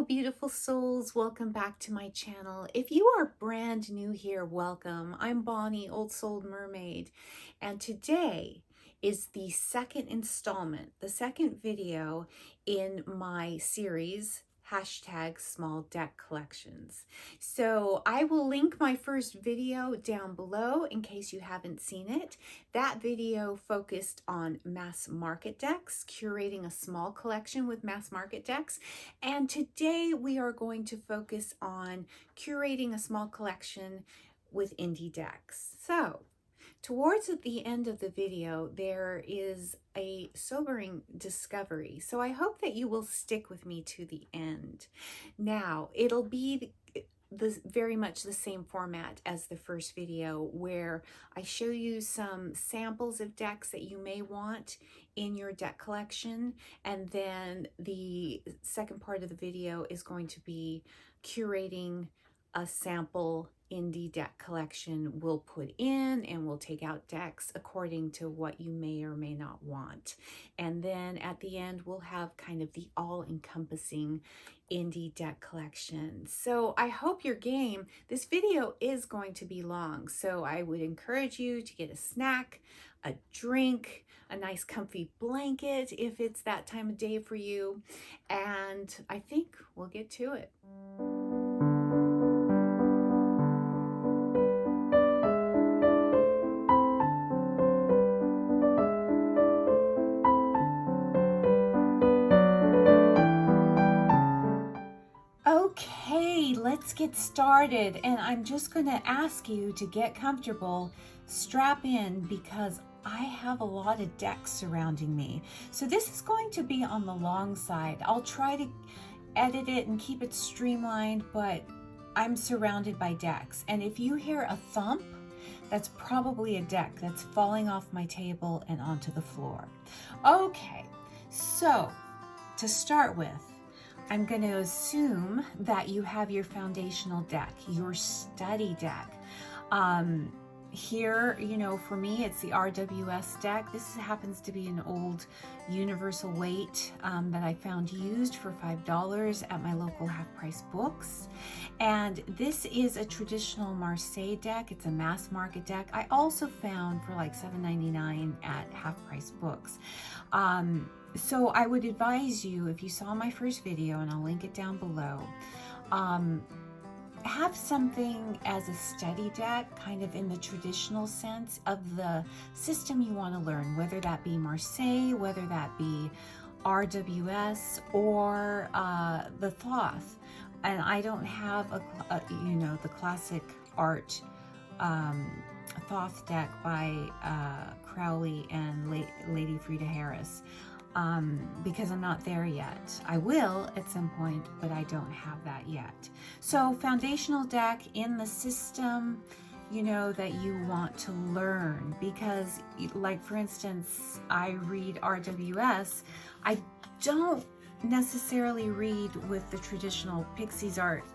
beautiful souls. Welcome back to my channel. If you are brand new here, welcome. I'm Bonnie, Old Soul Mermaid, and today is the second installment, the second video in my series, #SmallDeckCollections. So I will link my first video down below in case you haven't seen it. That video focused on mass market decks, curating a small collection with mass market decks. And today we are going to focus on curating a small collection with indie decks. So towards the end of the video, there is a sobering discovery. So I hope that you will stick with me to the end. Now, it'll be very much the same format as the first video, where I show you some samples of decks that you may want in your deck collection, and then the second part of the video is going to be curating a sample indie deck collection. We'll put in and we'll take out decks according to what you may or may not want. And then at the end, we'll have kind of the all-encompassing indie deck collection. So I hope you're game. This video is going to be long, so I would encourage you to get a snack, a drink, a nice comfy blanket if it's that time of day for you, and I think we'll get to it. Okay, let's get started, and I'm just going to ask you to get comfortable, strap in, because I have a lot of decks surrounding me. So this is going to be on the long side. I'll try to edit it and keep it streamlined, but I'm surrounded by decks. And if you hear a thump, that's probably a deck that's falling off my table and onto the floor. Okay, so to start with, I'm going to assume that you have your foundational deck, your study deck. Here, you know, for me, it's the RWS deck. This happens to be an old universal weight that I found used for $5 at my local half-price books. And this is a traditional Marseille deck. It's a mass market deck. I also found for like $7.99 at half-price books. So I would advise you, if you saw my first video, and I'll link it down below, have something as a study deck, kind of in the traditional sense of the system you want to learn, whether that be Marseille, whether that be RWS, or the Thoth. And I don't have you know, the classic art Thoth deck by Crowley and Lady Frida Harris. Because I'm not there yet. I will at some point, but I don't have that yet. So foundational deck in the system, you know, that you want to learn, because like for instance, I read RWS. I don't necessarily read with the traditional Pixies art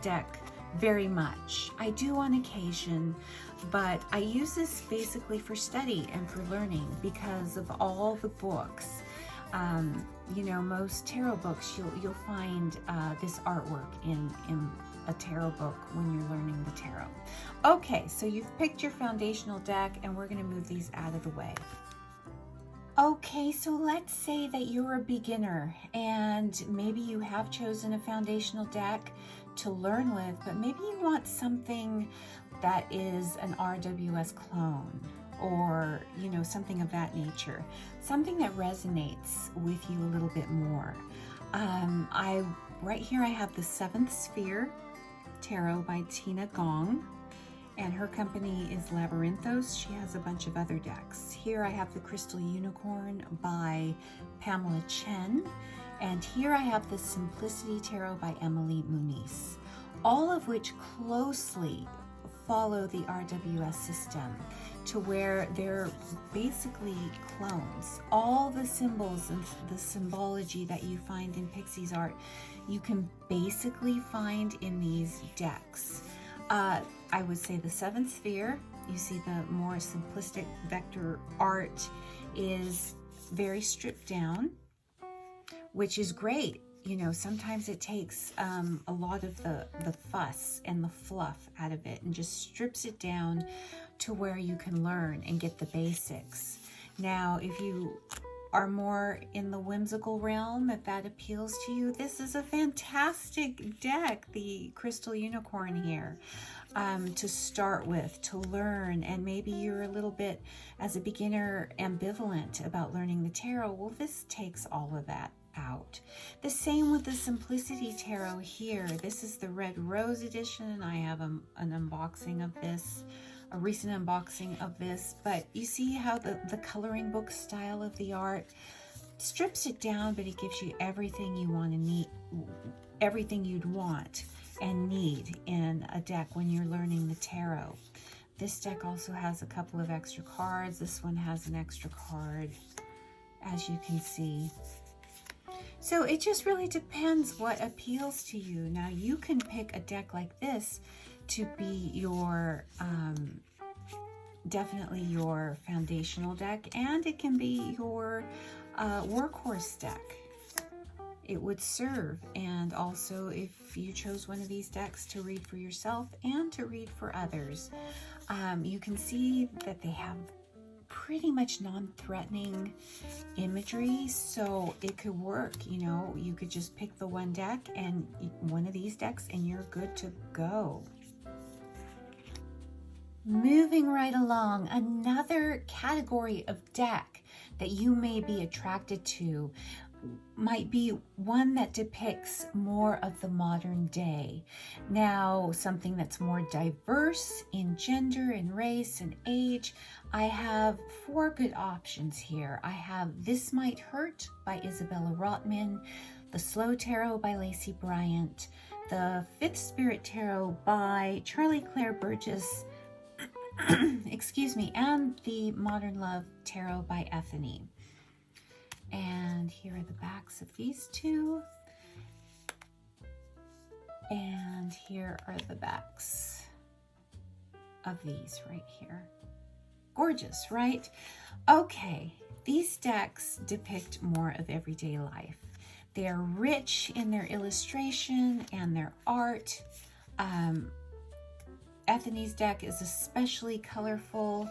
deck very much. I do on occasion, but I use this basically for study and for learning because of all the books. You know, most tarot books, you'll find this artwork in a tarot book when you're learning the tarot. Okay, so you've picked your foundational deck, and we're going to move these out of the way. Okay, so let's say that you're a beginner and maybe you have chosen a foundational deck to learn with, but maybe you want something that is an RWS clone, or, you know, something of that nature, something that resonates with you a little bit more. Right here I have the 7th Sphere Tarot by Tina Gong, and her company is Labyrinthos. She has a bunch of other decks. Here I have the Crystal Unicorn by Pamela Chen, and here I have the Simplicity Tarot by Emily Muniz, all of which closely follow the RWS system, to where they're basically clones. All the symbols and the symbology that you find in Pixies art, you can basically find in these decks. I would say the 7th Sphere, you see the more simplistic vector art, is very stripped down, which is great. you know, sometimes it takes a lot of the fuss and the fluff out of it and just strips it down to where you can learn and get the basics. Now, if you are more in the whimsical realm, if that appeals to you, this is a fantastic deck, the Crystal Unicorn here, to start with, to learn. And maybe you're a little bit, as a beginner, ambivalent about learning the tarot. Well, this takes all of that out. The same with the Simplicity Tarot here. This is the Red Rose edition. I have an unboxing of this, a recent unboxing of this, but you see how the coloring book style of the art strips it down, but it gives you everything you want to need, everything you'd want and need in a deck when you're learning the tarot. This deck also has a couple of extra cards. This one has an extra card, as you can see. So it just really depends what appeals to you. Now, you can pick a deck like this to be your definitely your foundational deck, and it can be your workhorse deck. It would serve. And also, if you chose one of these decks to read for yourself and to read for others, you can see that they have pretty much non-threatening imagery, so it could work. You know, you could just pick the one deck and one of these decks and you're good to go. Moving right along, another category of deck that you may be attracted to might be one that depicts more of the modern day. Now, something that's more diverse in gender and race and age. I have 4 good options here. I have This Might Hurt by Isabella Rotman, The Slow Tarot by Lacey Bryant, The Fifth Spirit Tarot by Charlie Claire Burgess, excuse me, and the Modern Love Tarot by Ethany. And here are the backs of these two. And here are the backs of these right here. Gorgeous, right? Okay, these decks depict more of everyday life. They are rich in their illustration and their art. Ethany's deck is especially colorful.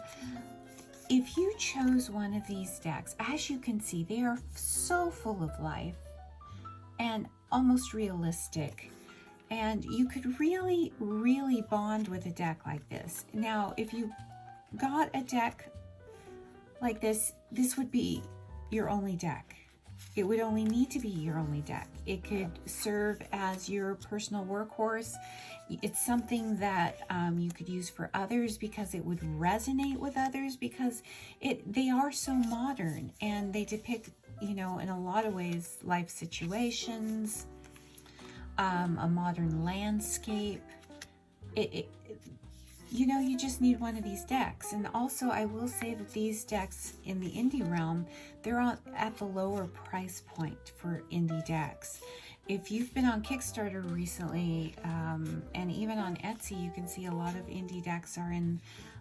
If you chose one of these decks, as you can see, they are so full of life and almost realistic. And you could really, really bond with a deck like this. Now, if you got a deck like this, this would be your only deck. It would only need to be your only deck. It could serve as your personal workhorse. It's something that you could use for others because it would resonate with others, because they are so modern and they depict, you know, in a lot of ways, life situations, a modern landscape. You know, you just need one of these decks. And also, I will say that these decks in the indie realm, they're at the lower price point for indie decks. If you've been on Kickstarter recently, and even on Etsy, you can see a lot of indie decks are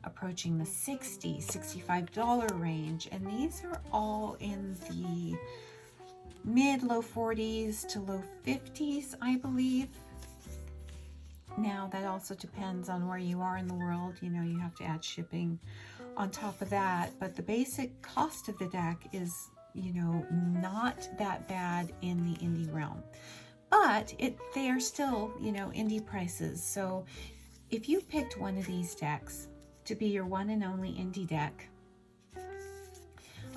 approaching the $60, $65 range. And these are all in the mid-low 40s to low 50s, I believe. Now, that also depends on where you are in the world. You know, you have to add shipping on top of that. But the basic cost of the deck is, you know, not that bad in the indie realm. But they are still, you know, indie prices. So if you picked one of these decks to be your one and only indie deck,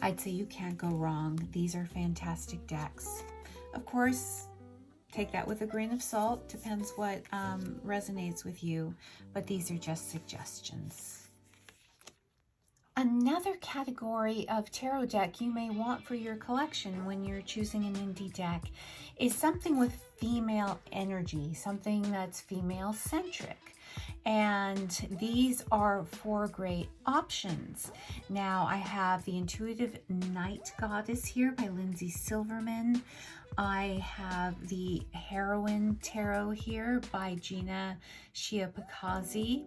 I'd say you can't go wrong. These are fantastic decks. Of course, take that with a grain of salt. Depends what resonates with you, but these are just suggestions. Another category of tarot deck you may want for your collection when you're choosing an indie deck is something with female energy, something that's female-centric. And these are 4 great options. Now, I have the Intuitive Night Goddess here by Lindsay Silverman. I have the Heroine Tarot here by Gina Shiapakazi.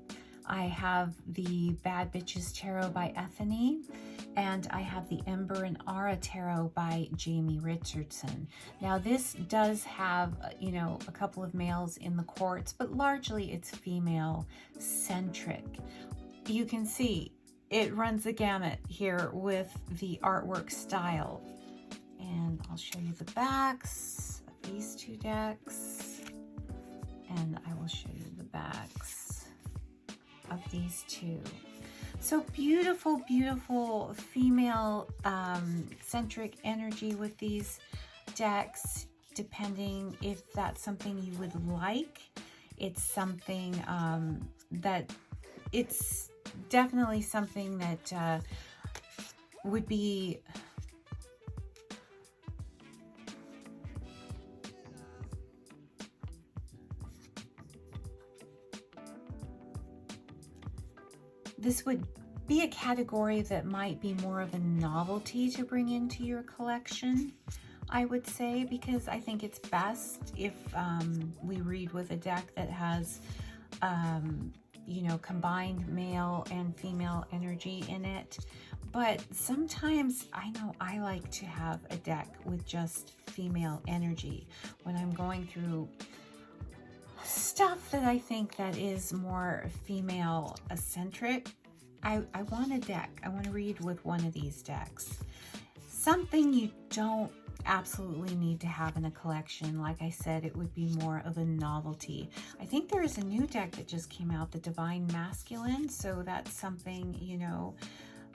I have the Bad Bitches Tarot by Ethany, and I have the Ember and Aura Tarot by Jamie Richardson. Now this does have, you know, a couple of males in the quartz, but largely it's female centric. You can see it runs the gamut here with the artwork style. And I'll show you the backs of these two decks. And I will show you the backs of these two. So beautiful, beautiful female centric energy with these decks, depending if that's something you would like. It's something that it's definitely something that would be this would be a category that might be more of a novelty to bring into your collection, I would say, because I think it's best if we read with a deck that has you know, combined male and female energy in it. But sometimes I know I like to have a deck with just female energy when I'm going through stuff that I think that is more female centric. I want a deck. I want to read with one of these decks. Something you don't absolutely need to have in a collection. Like I said, it would be more of a novelty. I think there is a new deck that just came out, the Divine Masculine. So that's something, you know,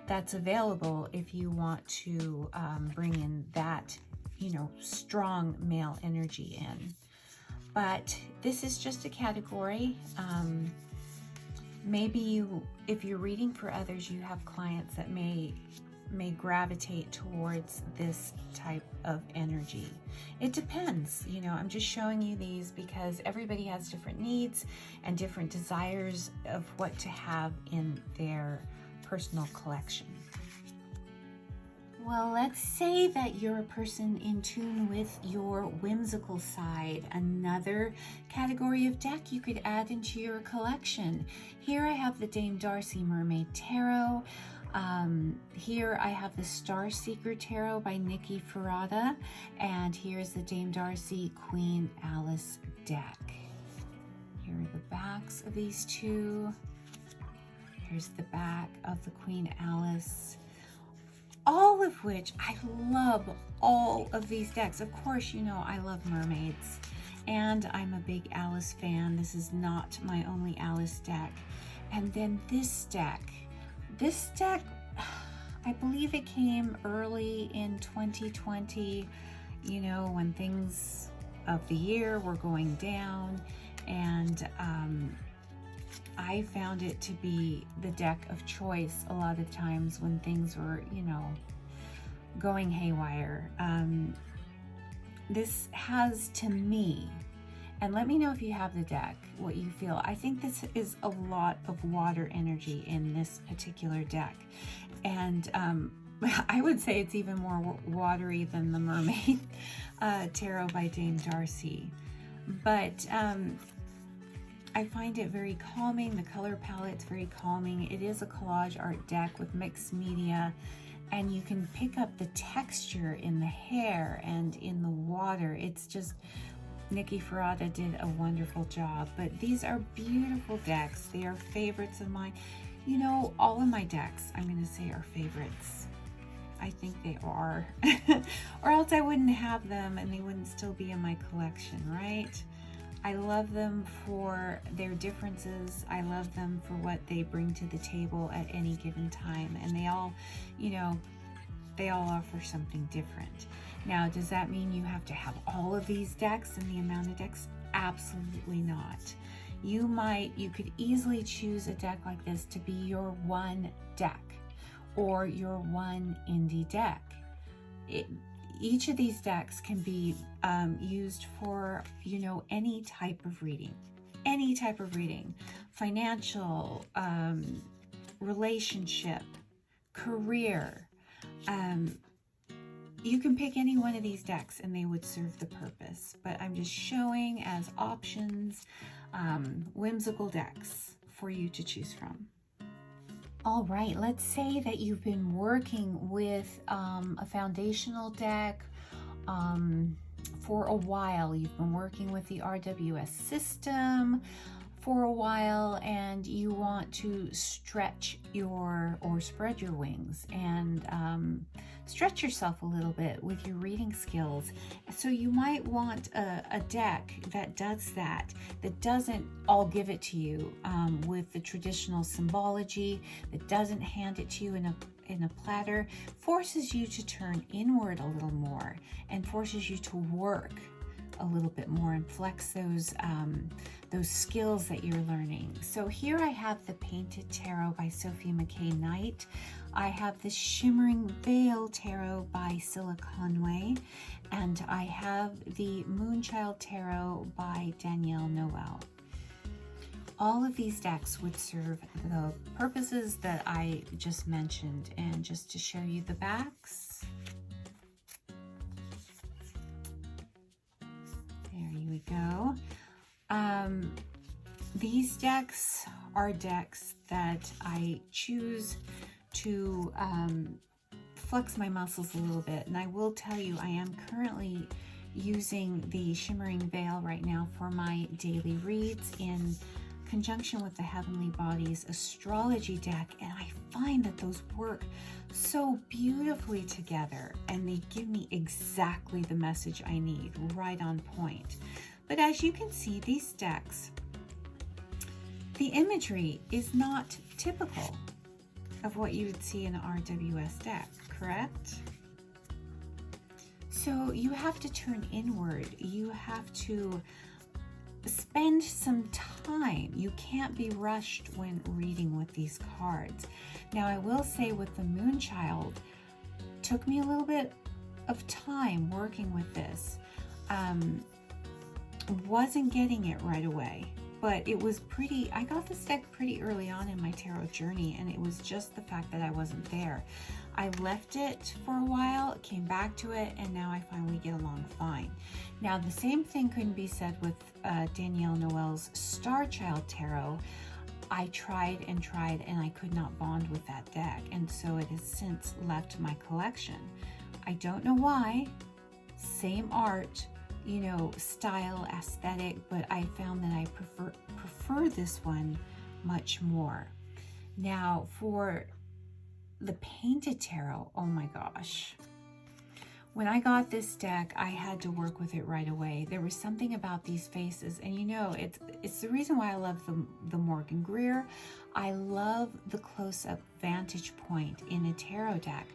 that's available if you want to bring in that, you know, strong male energy in. But this is just a category. Maybe you, if you're reading for others, you have clients that may gravitate towards this type of energy. It depends, you know, I'm just showing you these because everybody has different needs and different desires of what to have in their personal collection. Well, let's say that you're a person in tune with your whimsical side. Another category of deck you could add into your collection. Here I have the Dame Darcy Mermaid Tarot. Here I have the Star Seeker Tarot by Nikki Ferrata. And here's the Dame Darcy Queen Alice deck. Here are the backs of these two. Here's the back of the Queen Alice. All of which, I love all of these decks. Of course, you know, I love mermaids and I'm a big Alice fan. This is not my only Alice deck. And then this deck, I believe it came early in 2020, you know, when things of the year were going down, and I found it to be the deck of choice a lot of times when things were, you know, going haywire. This has, to me, and let me know if you have the deck, what you feel. I think this is a lot of water energy in this particular deck. And I would say it's even more watery than the Mermaid Tarot by Dame Darcy. But I find it very calming. The color palette's very calming. It is a collage art deck with mixed media, and you can pick up the texture in the hair and in the water. It's just, Nikki Ferrata did a wonderful job. But these are beautiful decks. They are favorites of mine. You know, all of my decks, I'm going to say, are favorites. I think they are. Or else I wouldn't have them and they wouldn't still be in my collection, right? I love them for their differences. I love them for what they bring to the table at any given time. And they all, you know, they all offer something different. Now, does that mean you have to have all of these decks and the amount of decks? Absolutely not. You could easily choose a deck like this to be your one deck or your one indie deck. Each of these decks can be used for, you know, any type of reading, financial, relationship, career. You can pick any one of these decks and they would serve the purpose, but I'm just showing as options, whimsical decks for you to choose from. All right, let's say that you've been working with a foundational deck for a while. You've been working with the RWS system for a while, and you want to stretch or spread your wings and stretch yourself a little bit with your reading skills. So you might want a deck that does that doesn't all give it to you with the traditional symbology, that doesn't hand it to you in a platter, forces you to turn inward a little more and forces you to work a little bit more and flex those skills that you're learning. So here I have the Painted Tarot by Sophie McKay Knight. I have the Shimmering Veil Tarot by Scylla Conway, and I have the Moonchild Tarot by Danielle Noel. All of these decks would serve the purposes that I just mentioned. And just to show you the backs, there you go. These decks are decks that I choose to flex my muscles a little bit. And I will tell you, I am currently using the Shimmering Veil right now for my daily reads in conjunction with the Heavenly Bodies astrology deck, and I find that those work so beautifully together and they give me exactly the message I need, right on point. But as you can see, these decks, the imagery is not typical of what you would see in an RWS deck, correct? So you have to turn inward. You have to spend some time. You can't be rushed when reading with these cards. Now, I will say with the Moonchild, took me a little bit of time working with this. Wasn't getting it right away, but it was I got this deck pretty early on in my tarot journey, and it was just the fact that I wasn't there. I left it for a while, came back to it, and now I find we get along fine. Now, the same thing couldn't be said with Danielle Noel's Starchild Tarot. I tried and tried, and I could not bond with that deck, and so it has since left my collection. I don't know why. Same art, you know, style, aesthetic, but I found that I prefer this one much more. Now, for the Painted Tarot, oh my gosh. When I got this deck, I had to work with it right away. There was something about these faces, and you know, it's the reason why I love the Morgan Greer. I love the close-up vantage point in a tarot deck.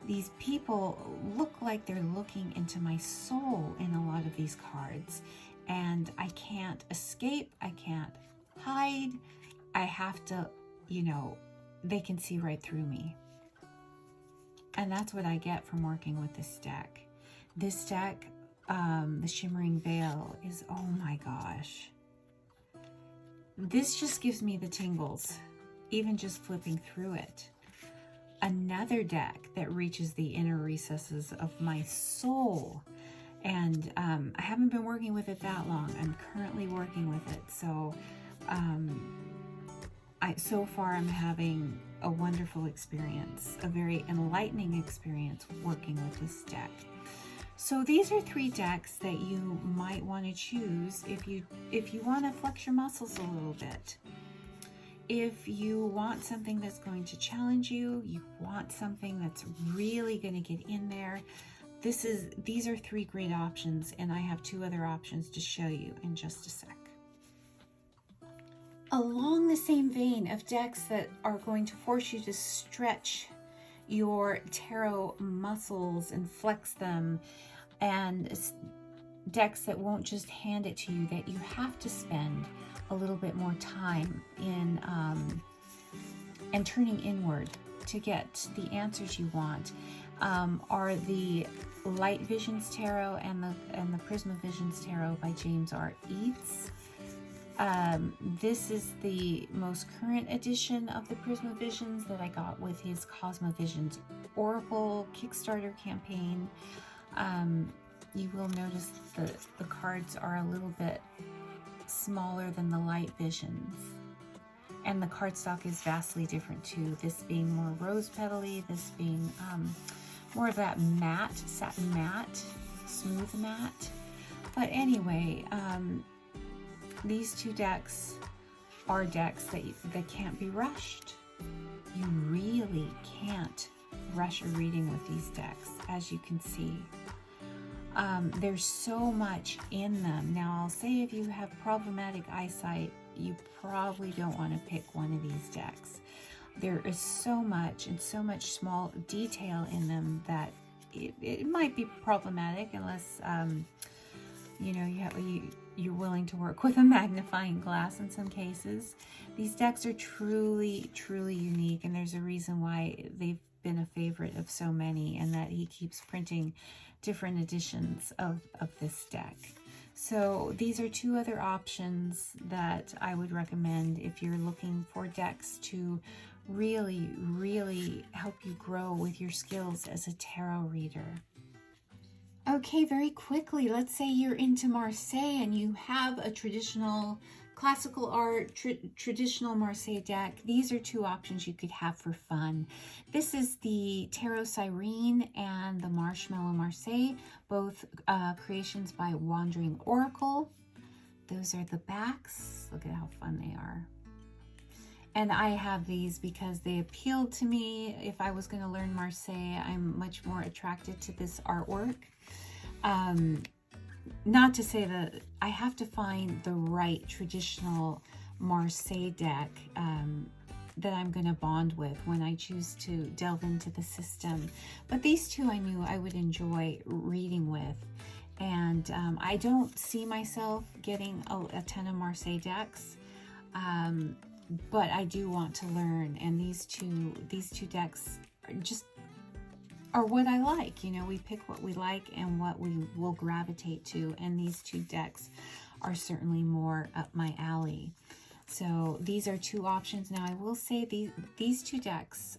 These people look like they're looking into my soul in a lot of these cards, and I can't escape, I can't hide. I have to, you know, they can see right through me. And that's what I get from working with this deck. This deck, the Shimmering Veil, is, oh my gosh. This just gives me the tingles, even just flipping through it. Another deck that reaches the inner recesses of my soul. And I haven't been working with it that long. I'm currently working with it. So so far I'm having a wonderful experience, a very enlightening experience working with this deck. So these are 3 decks that you might want to choose if you want to flex your muscles a little bit. If you want something that's going to challenge you, you want something that's really going to get in there, these are 3 great options, and I have 2 other options to show you in just a sec. Along the same vein of decks that are going to force you to stretch your tarot muscles and flex them, and decks that won't just hand it to you, that you have to spend a little bit more time in and turning inward to get the answers you want, are the Light Visions Tarot and the Prisma Visions Tarot by James R. Eads. This is the most current edition of the Prisma Visions that I got with his Cosmo Visions Oracle Kickstarter campaign. You will notice the cards are a little bit smaller than the Light Visions. And the cardstock is vastly different too. This being more rose petally, this being more of that matte, satin matte, smooth matte. But anyway, these two decks are decks that can't be rushed. You really can't rush a reading with these decks, as you can see. There's so much in them. Now, I'll say if you have problematic eyesight, you probably don't want to pick one of these decks. There is so much and so much small detail in them that it might be problematic unless you know, you're willing to work with a magnifying glass in some cases. These decks are truly, truly unique, and there's a reason why they've been a favorite of so many, and that he keeps printing different editions of this deck. So these are two other options that I would recommend if you're looking for decks to really, really help you grow with your skills as a tarot reader. Okay, very quickly, let's say you're into Marseille and you have a traditional classical art, traditional Marseille deck. These are two options you could have for fun. This is the Tarot Sirene and the Marshmallow Marseille, both creations by Wandering Oracle. Those are the backs. Look at how fun they are. And I have these because they appealed to me. If I was going to learn Marseille, I'm much more attracted to this artwork. Not to say that I have to find the right traditional Marseille deck that I'm going to bond with when I choose to delve into the system. But these two I knew I would enjoy reading with. And I don't see myself getting a ton of Marseille decks, but I do want to learn. And these two decks are what I like. You know, we pick what we like and what we will gravitate to, and these two decks are certainly more up my alley. So these are two options. Now I will say these two decks,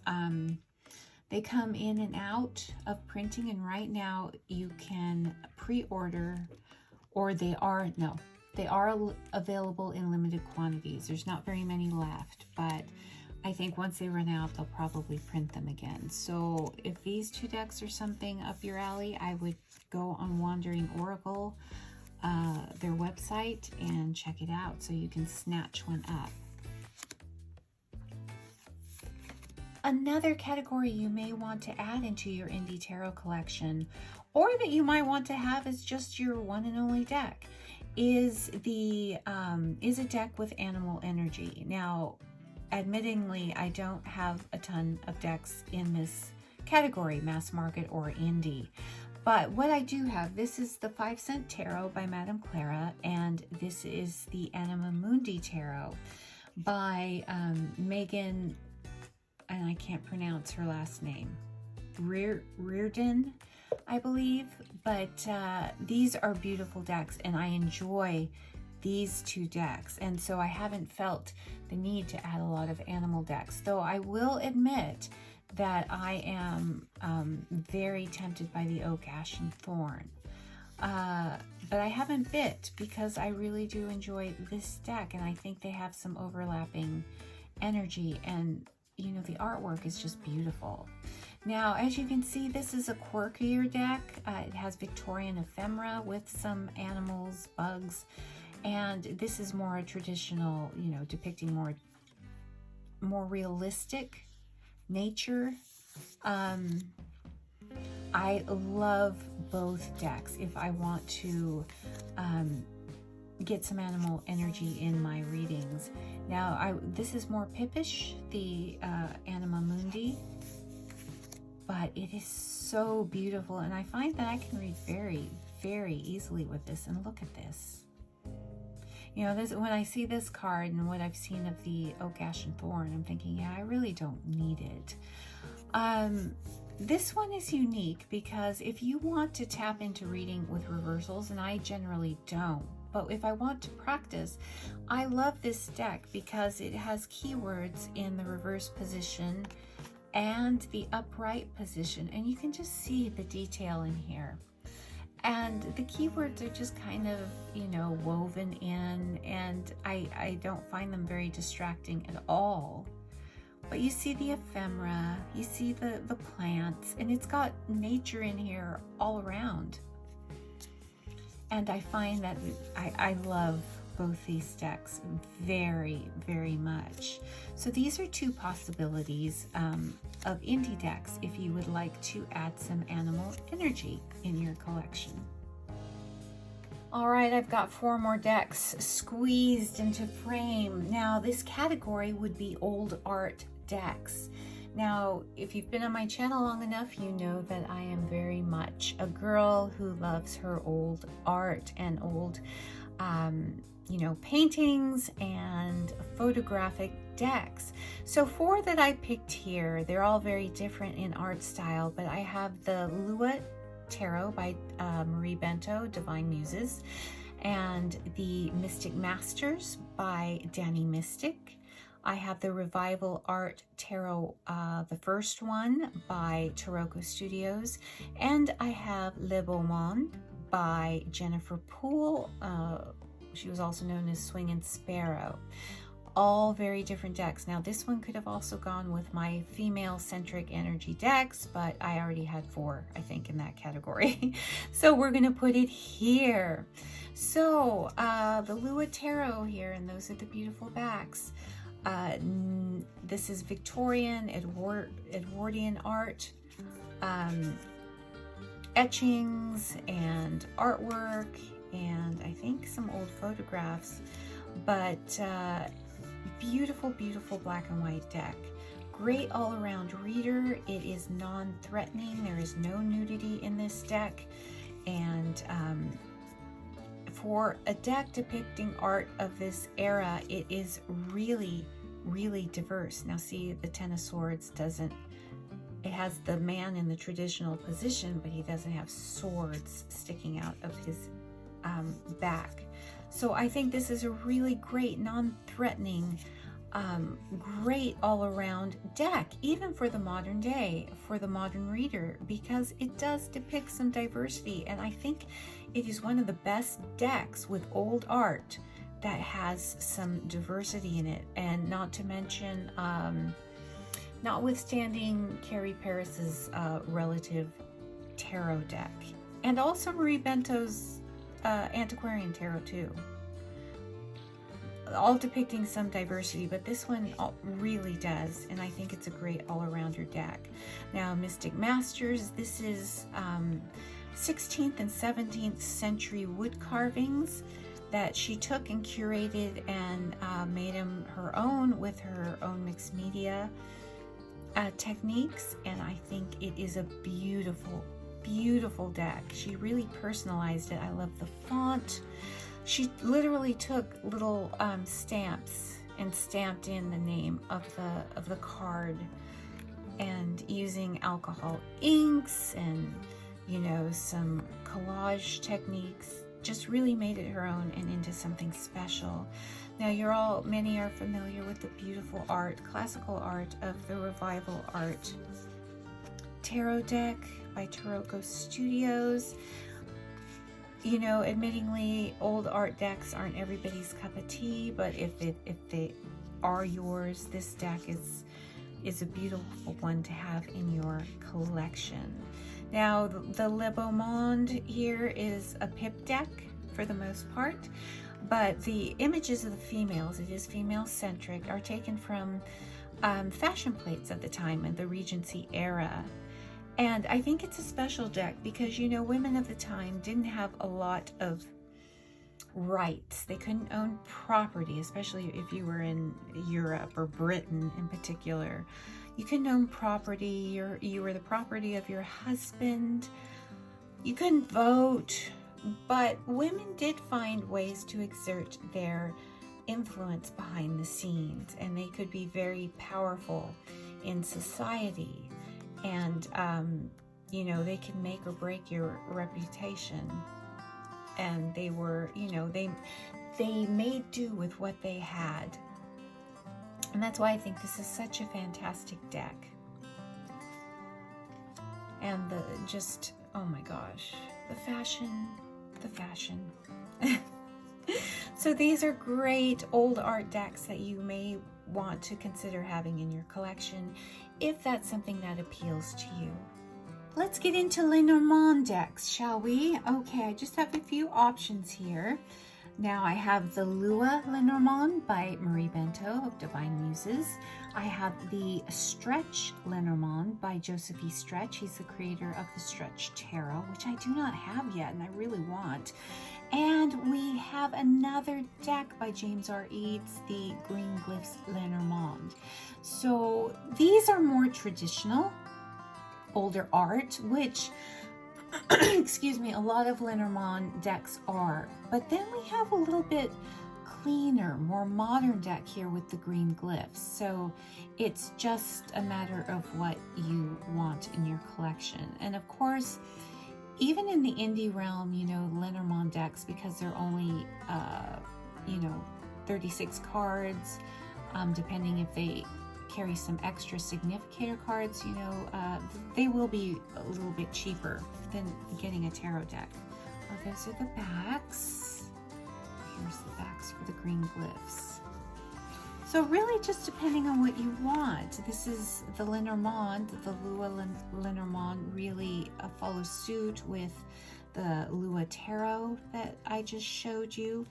they come in and out of printing, and right now you can pre-order, or they are available in limited quantities. There's not very many left, but I think once they run out, they'll probably print them again. So if these two decks are something up your alley, I would go on Wandering Oracle, their website, and check it out so you can snatch one up. Another category you may want to add into your indie tarot collection, or that you might want to have as just your one and only deck, is a deck with animal energy. Now, admittingly, I don't have a ton of decks in this category, mass market or indie. But what I do have, this is the 5 Cent Tarot by Madame Clara, and this is the Anima Mundi Tarot by Megan, and I can't pronounce her last name, Reardon, I believe. But these are beautiful decks, and I enjoy these two decks, and so I haven't felt the need to add a lot of animal decks, though I will admit that I am very tempted by the Oak, Ash, and Thorn, but I haven't bit because I really do enjoy this deck, and I think they have some overlapping energy, and you know, the artwork is just beautiful. Now, as you can see, this is a quirkier deck. It has Victorian ephemera with some animals, bugs. And this is more a traditional, you know, depicting more realistic nature. I love both decks if I want to get some animal energy in my readings. Now, this is more pippish, the Anima Mundi, but it is so beautiful, and I find that I can read very, very easily with this. And look at this. You know, when I see this card and what I've seen of the Oak, Ash, and Thorn, I'm thinking, yeah, I really don't need it. This one is unique because if you want to tap into reading with reversals, and I generally don't, but if I want to practice, I love this deck because it has keywords in the reverse position and the upright position, and you can just see the detail in here. And the keywords are just kind of, you know, woven in, and I don't find them very distracting at all. But you see the ephemera, you see the plants, and it's got nature in here all around. And I find that I love both these decks very, very much. So these are two possibilities of indie decks if you would like to add some animal energy in your collection. All right, I've got 4 more decks squeezed into frame. Now this category would be old art decks. Now, if you've been on my channel long enough, you know that I am very much a girl who loves her old art and old, you know, paintings and photographic decks. So 4 that I picked here, they're all very different in art style, but I have the Lua Tarot by Marie Bento, Divine Muses, and the Mystic Masters by Danny Mystic. I have the Revival Art Tarot, the first one by Taroko Studios, and I have Le Beau Monde by Jennifer Poole. She was also known as Swingin' Sparrow. All very different decks. Now this one could have also gone with my female-centric energy decks, but I already had 4, I think, in that category. So we're gonna put it here. So the Lua Tarot here, and those are the beautiful backs. This is Victorian, Edwardian art, etchings and artwork, and I think some old photographs, but beautiful, beautiful black and white deck. Great all-around reader. It is non-threatening. There is no nudity in this deck, and for a deck depicting art of this era, it is really, really diverse. Now see, the Ten of Swords doesn't, it has the man in the traditional position, but he doesn't have swords sticking out of his back. So I think this is a really great, non-threatening, great all-around deck, even for the modern day, for the modern reader, because it does depict some diversity, and I think it is one of the best decks with old art that has some diversity in it. And not to mention, notwithstanding Carrie Paris's relative tarot deck, and also Marie Bento's antiquarian tarot too, all depicting some diversity, but this one really does, and I think it's a great all-arounder deck. Now Mystic Masters, this is 16th and 17th century wood carvings that she took and curated and made them her own with her own mixed media techniques, and I think it is a beautiful, beautiful deck. She really personalized it. I love the font. She literally took little stamps and stamped in the name of the card, and using alcohol inks and, you know, some collage techniques, just really made it her own and into something special. Now many are familiar with the beautiful art, classical art of the Revival Art Tarot deck by Taroko Studios. You know, admittingly, old art decks aren't everybody's cup of tea, but if they are yours, this deck is a beautiful one to have in your collection. Now, the Le Beau Monde here is a pip deck for the most part, but the images of the females, it is female-centric, are taken from fashion plates of the time in the Regency era. And I think it's a special deck because, you know, women of the time didn't have a lot of rights. They couldn't own property, especially if you were in Europe or Britain in particular. You couldn't own property. You were the property of your husband. You couldn't vote. But women did find ways to exert their influence behind the scenes, and they could be very powerful in society. And, you know, they can make or break your reputation. And they were, you know, they made do with what they had. And that's why I think this is such a fantastic deck. And oh my gosh, the fashion. So these are great old art decks that you may want to consider having in your collection if that's something that appeals to you. Let's get into Lenormand decks, shall we? Okay, I just have a few options here. Now I have the Lua Lenormand by Marie Bento of Divine Muses. I have the Stretch Lenormand by Joseph E. Stretch. He's the creator of the Stretch Tarot, which I do not have yet and I really want. And we have another deck by James R. Eads, the Green Glyphs Lenormand. So these are more traditional, older art, which excuse me, a lot of Lenormand decks are. But then we have a little bit cleaner, more modern deck here with the green glyphs. So it's just a matter of what you want in your collection. And of course, even in the indie realm, you know, Lenormand decks, because they're only, 36 cards, depending if they carry some extra significator cards, you know, they will be a little bit cheaper than getting a tarot deck. Oh, those are the backs. Here's the backs for the green glyphs. So really just depending on what you want. This is the Lenormand, the Lua Lenormand really follows suit with the Lua Tarot that I just showed you.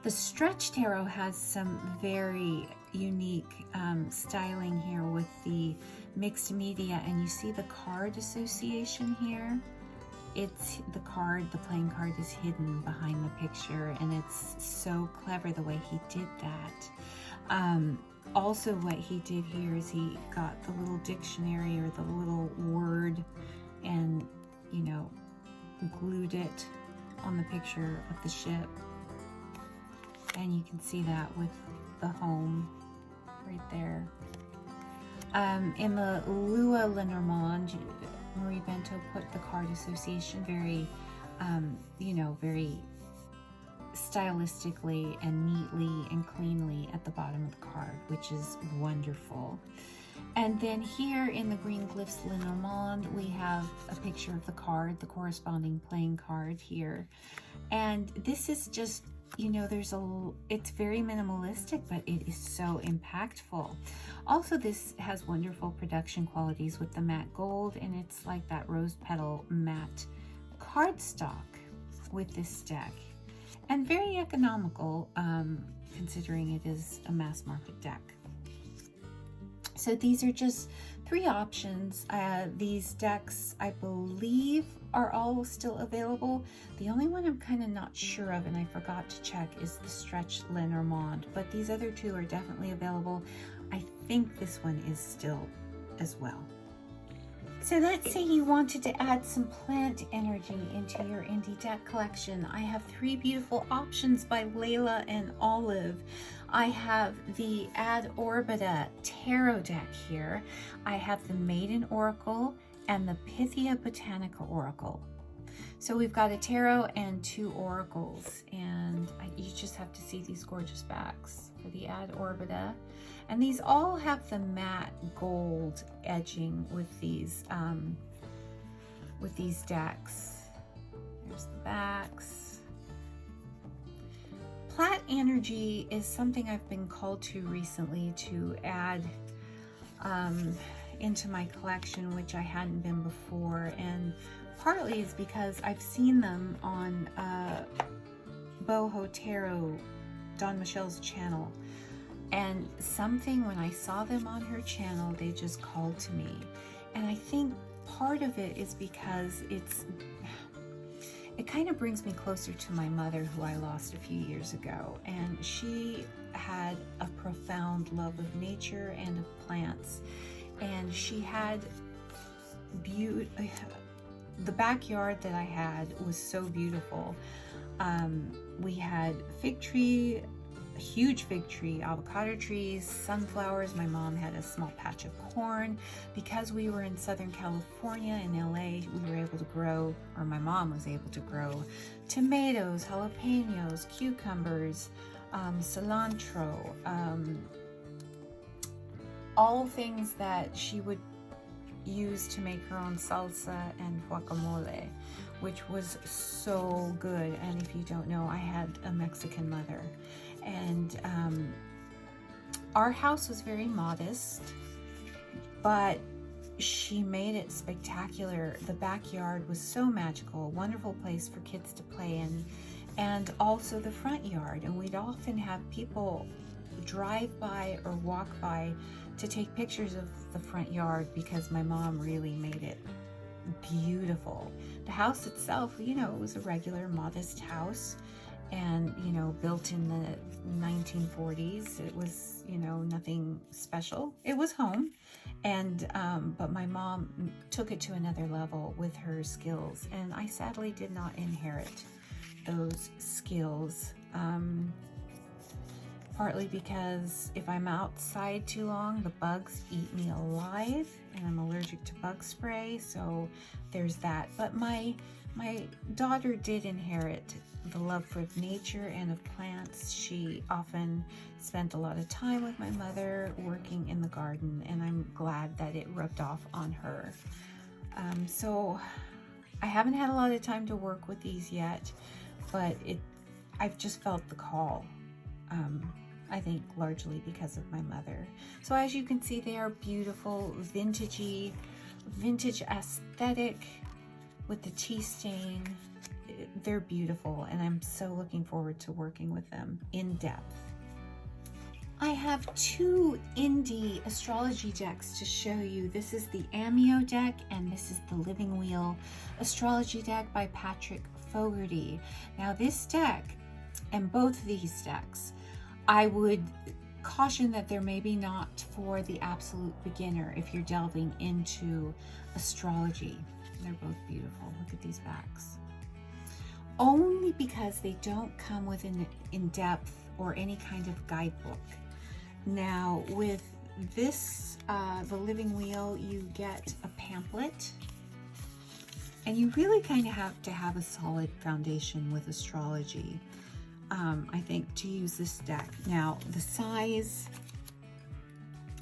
The Stretch Tarot has some very unique styling here with the mixed media, and you see the card association here. It's the card, the playing card is hidden behind the picture, and it's so clever the way he did that. Also what he did here is he got the little dictionary or the little word and, you know, glued it on the picture of the ship. And you can see that with the home right there. In the Lua Lenormand, Marie Bento put the card association very, very stylistically and neatly and cleanly at the bottom of the card, which is wonderful. And then here in the Green Glyphs Lenormand, we have a picture of the card, the corresponding playing card here. And this is just, you know, it's very minimalistic, but it is so impactful. Also, this has wonderful production qualities with the matte gold, and it's like that rose petal matte cardstock with this deck. And very economical, considering it is a mass market deck. So these are just 3 options. These decks, I believe, are all still available. The only one I'm kind of not sure of, and I forgot to check, is the Stretch Lenormand, but these other 2 are definitely available. I think this one is still as well. So let's say you wanted to add some plant energy into your indie deck collection. I have 3 beautiful options by Layla and Olive. I have the Ad Orbita Tarot deck here. I have the Maiden Oracle and the Pythia Botanica Oracle. So we've got a tarot and 2 oracles, and you just have to see these gorgeous backs for the Ad Orbita. And these all have the matte gold edging with these decks. There's the backs. Plant energy is something I've been called to recently to add into my collection, which I hadn't been before, and partly is because I've seen them on Boho Tarot, Dawn Michelle's channel, and something when I saw them on her channel, they just called to me. And I think part of it is because it kind of brings me closer to my mother, who I lost a few years ago, and she had a profound love of nature and of plants, and she had the backyard that I had was so beautiful. We had fig tree, a huge fig tree, avocado trees, sunflowers. My mom had a small patch of corn. Because we were in Southern California, in LA, we were able to grow, or my mom was able to grow, tomatoes, jalapenos, cucumbers, cilantro, all things that she would used to make her own salsa and guacamole, which was so good. And if you don't know, I had a Mexican mother, and our house was very modest, but she made it spectacular. The backyard was so magical, a wonderful place for kids to play in, and also the front yard. And we'd often have people drive by or walk by to take pictures of the front yard because my mom really made it beautiful. The house itself, you know, it was a regular modest house, and, you know, built in the 1940s. It was, you know, nothing special. It was home. And but my mom took it to another level with her skills, and I sadly did not inherit those skills, partly because if I'm outside too long, the bugs eat me alive, and I'm allergic to bug spray, so there's that. But my daughter did inherit the love for nature and of plants. She often spent a lot of time with my mother working in the garden, and I'm glad that it rubbed off on her. So I haven't had a lot of time to work with these yet, but I've just felt the call. I think largely because of my mother. So as you can see, they are beautiful, vintage aesthetic with the tea stain. They're beautiful, and I'm so looking forward to working with them in depth. I have two indie astrology decks to show you. This is the Amio deck, and this is the Living Wheel astrology deck by Patrick Fogarty. Now this deck, and both of these decks, I would caution that they're maybe not for the absolute beginner if you're delving into astrology. They're both beautiful. Look at these backs. Only because they don't come with an in-depth or any kind of guidebook. Now with this, the Living Wheel, you get a pamphlet, and you really kind of have to have a solid foundation with astrology, I think, to use this deck. Now the size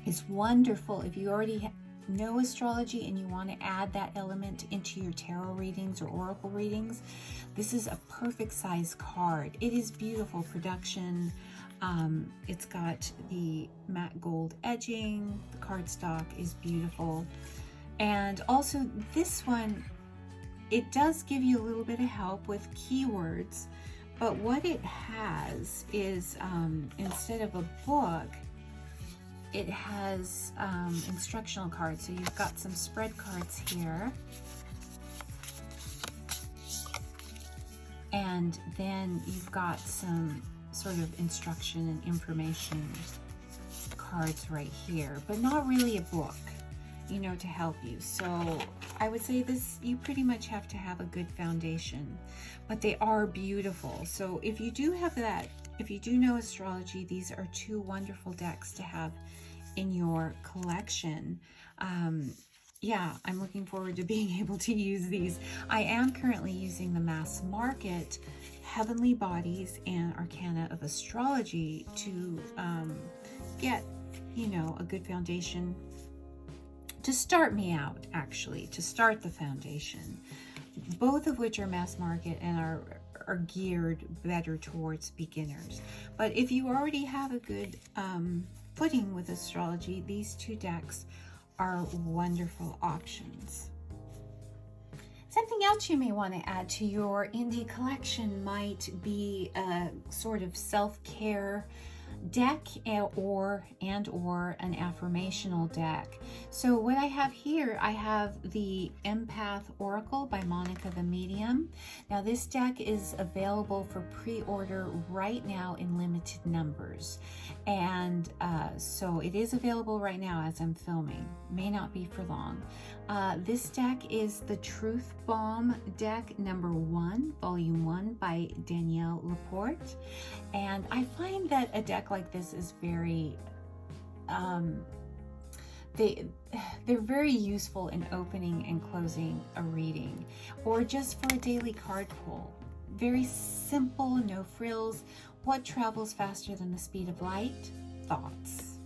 is wonderful if you already know astrology and you want to add that element into your tarot readings or oracle readings. This is a perfect size card. It is beautiful production. It's got the matte gold edging. The cardstock is beautiful. And also this one, it does give you a little bit of help with keywords, but what it has is, instead of a book, it has instructional cards. So you've got some spread cards here, and then you've got some sort of instruction and information cards right here, but not really a book, you know, to help you. So I would say this, you pretty much have to have a good foundation, but they are beautiful. So if you do have that, if you do know astrology, these are two wonderful decks to have in your collection. Yeah, I'm looking forward to being able to use these. I am currently using the Mass Market Heavenly Bodies and Arcana of Astrology to get, you know, a good foundation to start me out, actually, to start the foundation. Both of which are mass market and are geared better towards beginners. But if you already have a good footing with astrology, these two decks are wonderful options. Something else you may want to add to your indie collection might be a sort of self-care deck or an affirmational deck. So what I have here, I have the Empath Oracle by Monica the Medium. Now this deck is available for pre-order right now in limited numbers, and so it is available right now as I'm filming. May not be for long. This deck is the Truth Bomb deck number 1, volume 1 by Danielle Laporte, and I find that a deck like this is very they're very useful in opening and closing a reading, or just for a daily card pull. Very simple, no frills. What travels faster than the speed of light? Thoughts.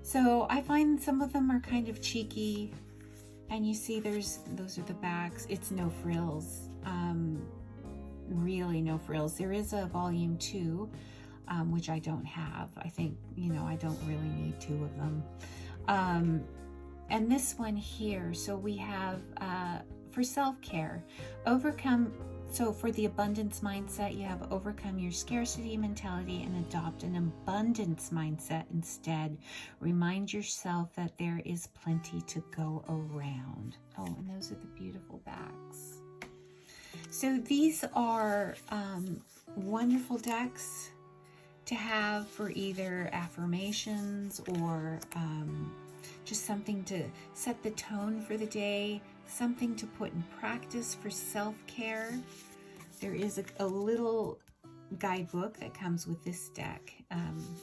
So I find some of them are kind of cheeky, And you see those are the backs. It's no frills, really no frills. There is a volume 2, which I don't have. I think, you know, I don't really need 2 of them. And this one here, so we have for self-care, so for the abundance mindset, you have overcome your scarcity mentality and adopt an abundance mindset instead. Remind yourself that there is plenty to go around. Oh, and those are the beautiful backs. So these are wonderful decks to have for either affirmations or just something to set the tone for the day, something to put in practice for self-care. There is a little guidebook that comes with this deck.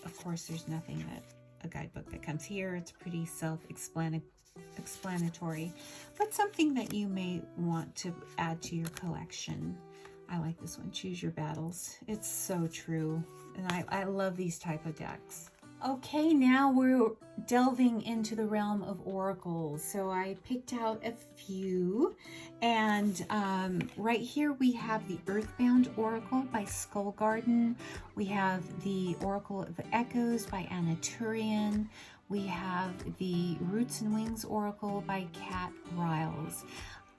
Of course, there's nothing that a guidebook that comes here. It's pretty self-explanatory, but something that you may want to add to your collection. I like this one, Choose Your Battles. It's so true, and I love these type of decks. Okay, now we're delving into the realm of oracles. So I picked out a few, and right here we have the Earthbound Oracle by Skull Garden. We have the Oracle of Echoes by Anna Turian. We have the Roots and Wings Oracle by Kat Riles.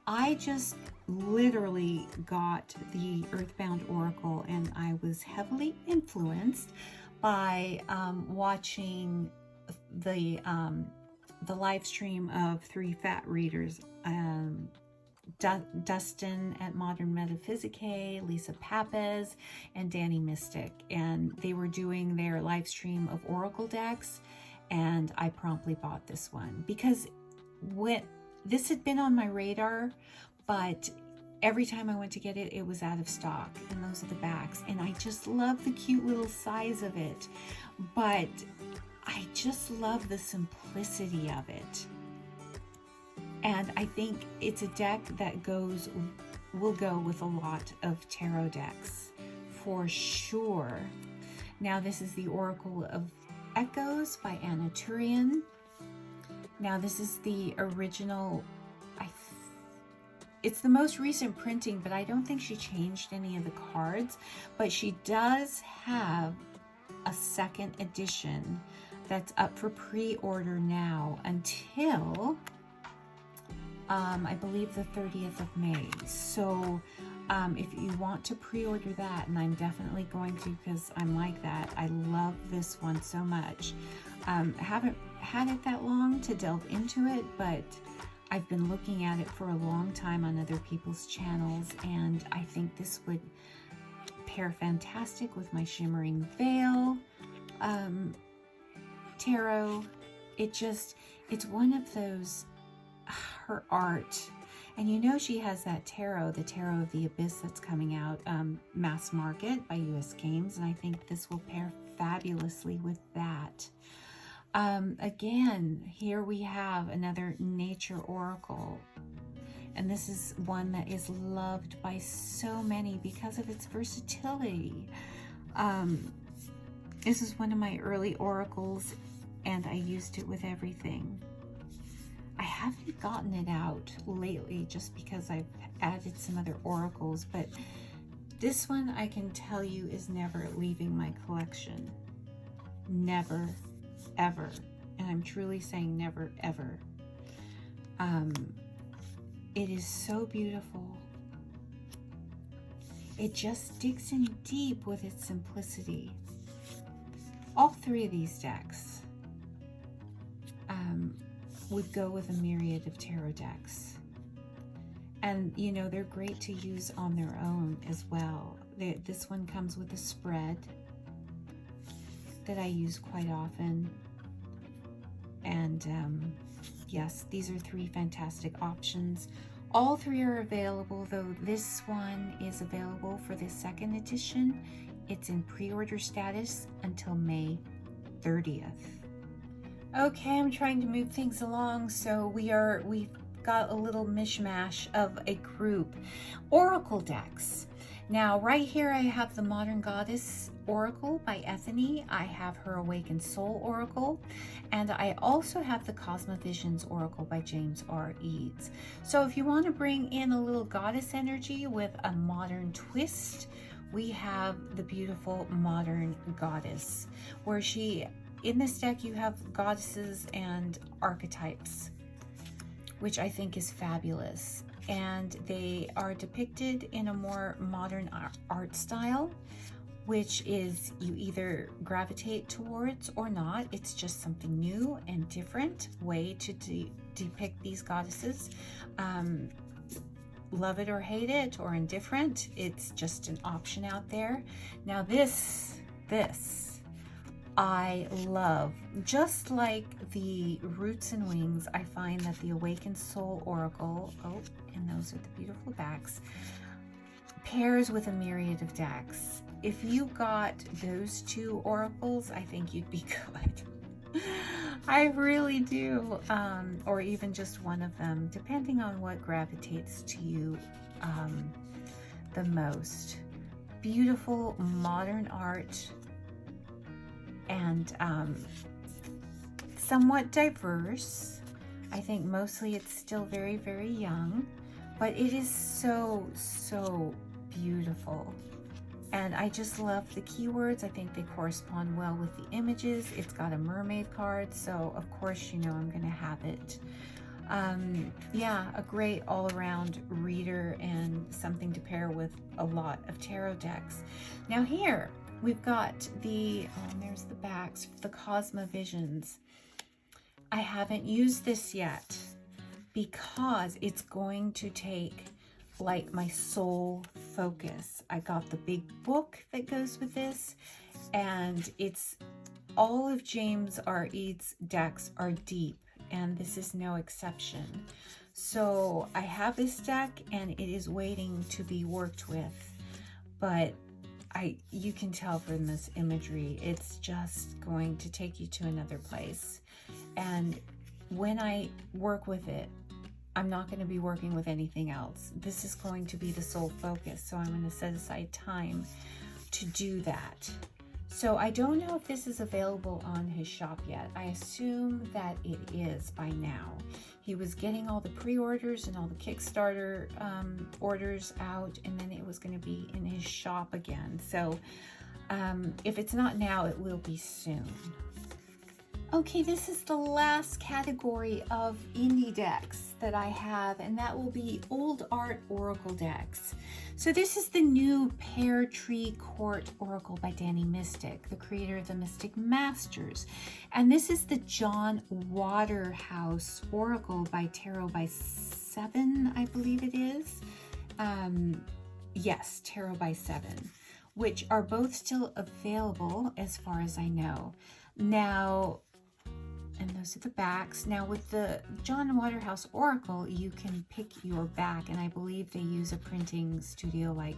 I just literally got the Earthbound Oracle, and I was heavily influenced by watching the live stream of 3 fat readers, Dustin at Modern Metaphysique, Lisa Papez, and Danny Mystic, and they were doing their live stream of oracle decks, and I promptly bought this one because this had been on my radar, but every time I went to get it, it was out of stock, and those are the backs. And I just love the cute little size of it, but I just love the simplicity of it. And I think it's a deck that will go with a lot of tarot decks for sure. Now this is the Oracle of Echoes by Anna Turian. Now this is the original, it's the most recent printing, but I don't think she changed any of the cards, but she does have a second edition that's up for pre-order now until I believe the 30th of May. So if you want to pre-order that, and I'm definitely going to because I'm like that, I love this one so much. Haven't had it that long to delve into it, but I've been looking at it for a long time on other people's channels, and I think this would pair fantastic with my Shimmering Veil tarot. It's one of those, her art, and you know she has that tarot, the Tarot of the Abyss that's coming out, mass market by US Games, and I think this will pair fabulously with that. Again, here we have another nature oracle, and this is one that is loved by so many because of its versatility. This is one of my early oracles, and I used it with everything. I haven't gotten it out lately just because I've added some other oracles, but this one I can tell you is never leaving my collection. Never, ever. And I'm truly saying never, ever. It is so beautiful. It just digs in deep with its simplicity. All 3 of these decks would go with a myriad of tarot decks. And, you know, they're great to use on their own as well. This one comes with a spread that I use quite often. And yes, these are 3 fantastic options. All 3 are available, though this one is available for the 2nd edition. It's in pre-order status until May 30th. Okay, I'm trying to move things along, so we've got a little mishmash of a group. Oracle decks. Now, right here, I have the Modern Goddess Oracle by Ethany. I have her Awakened Soul Oracle. And I also have the Cosmovisions Oracle by James R. Eads. So if you want to bring in a little goddess energy with a modern twist, we have the beautiful Modern Goddess, where in this deck, you have goddesses and archetypes, which I think is fabulous. And they are depicted in a more modern art style, which is you either gravitate towards or not. It's just something new and different way to depict these goddesses. Love it or hate it or indifferent, it's just an option out there. Now this I love. Just like the Roots and Wings, I find that the Awakened Soul Oracle, oh, and those are the beautiful backs, pairs with a myriad of decks. If you got those two oracles, I think you'd be good. I really do. Or even just one of them, depending on what gravitates to you the most. Beautiful modern art, and somewhat diverse. I think mostly it's still very, very young, but it is so, so beautiful. And I just love the keywords. I think they correspond well with the images. It's got a mermaid card, so of course, you know, I'm gonna have it. Yeah, a great all-around reader and something to pair with a lot of tarot decks. Now here, we've got the, and there's the backs, the Cosmovisions. I haven't used this yet because it's going to take like my soul focus. I got the big book that goes with this, and it's all of James R. Eads' decks are deep, and this is no exception. So I have this deck and it is waiting to be worked with, but you can tell from this imagery, it's just going to take you to another place. And when I work with it, I'm not going to be working with anything else. This is going to be the sole focus. So I'm going to set aside time to do that. So I don't know if this is available on his shop yet. I assume that it is by now. He was getting all the pre-orders and all the Kickstarter orders out, and then it was going to be in his shop again. So if it's not now, it will be soon. Okay, this is the last category of indie decks that I have, and that will be old art oracle decks. So this is the new Pear Tree Court Oracle by Danny Mystic, the creator of the Mystic Masters. And this is the John Waterhouse Oracle by Tarot by 7, I believe it is. Yes, Tarot by 7, which are both still available as far as I know. Now, and those are the backs. Now with the John Waterhouse Oracle, you can pick your back, and I believe they use a printing studio like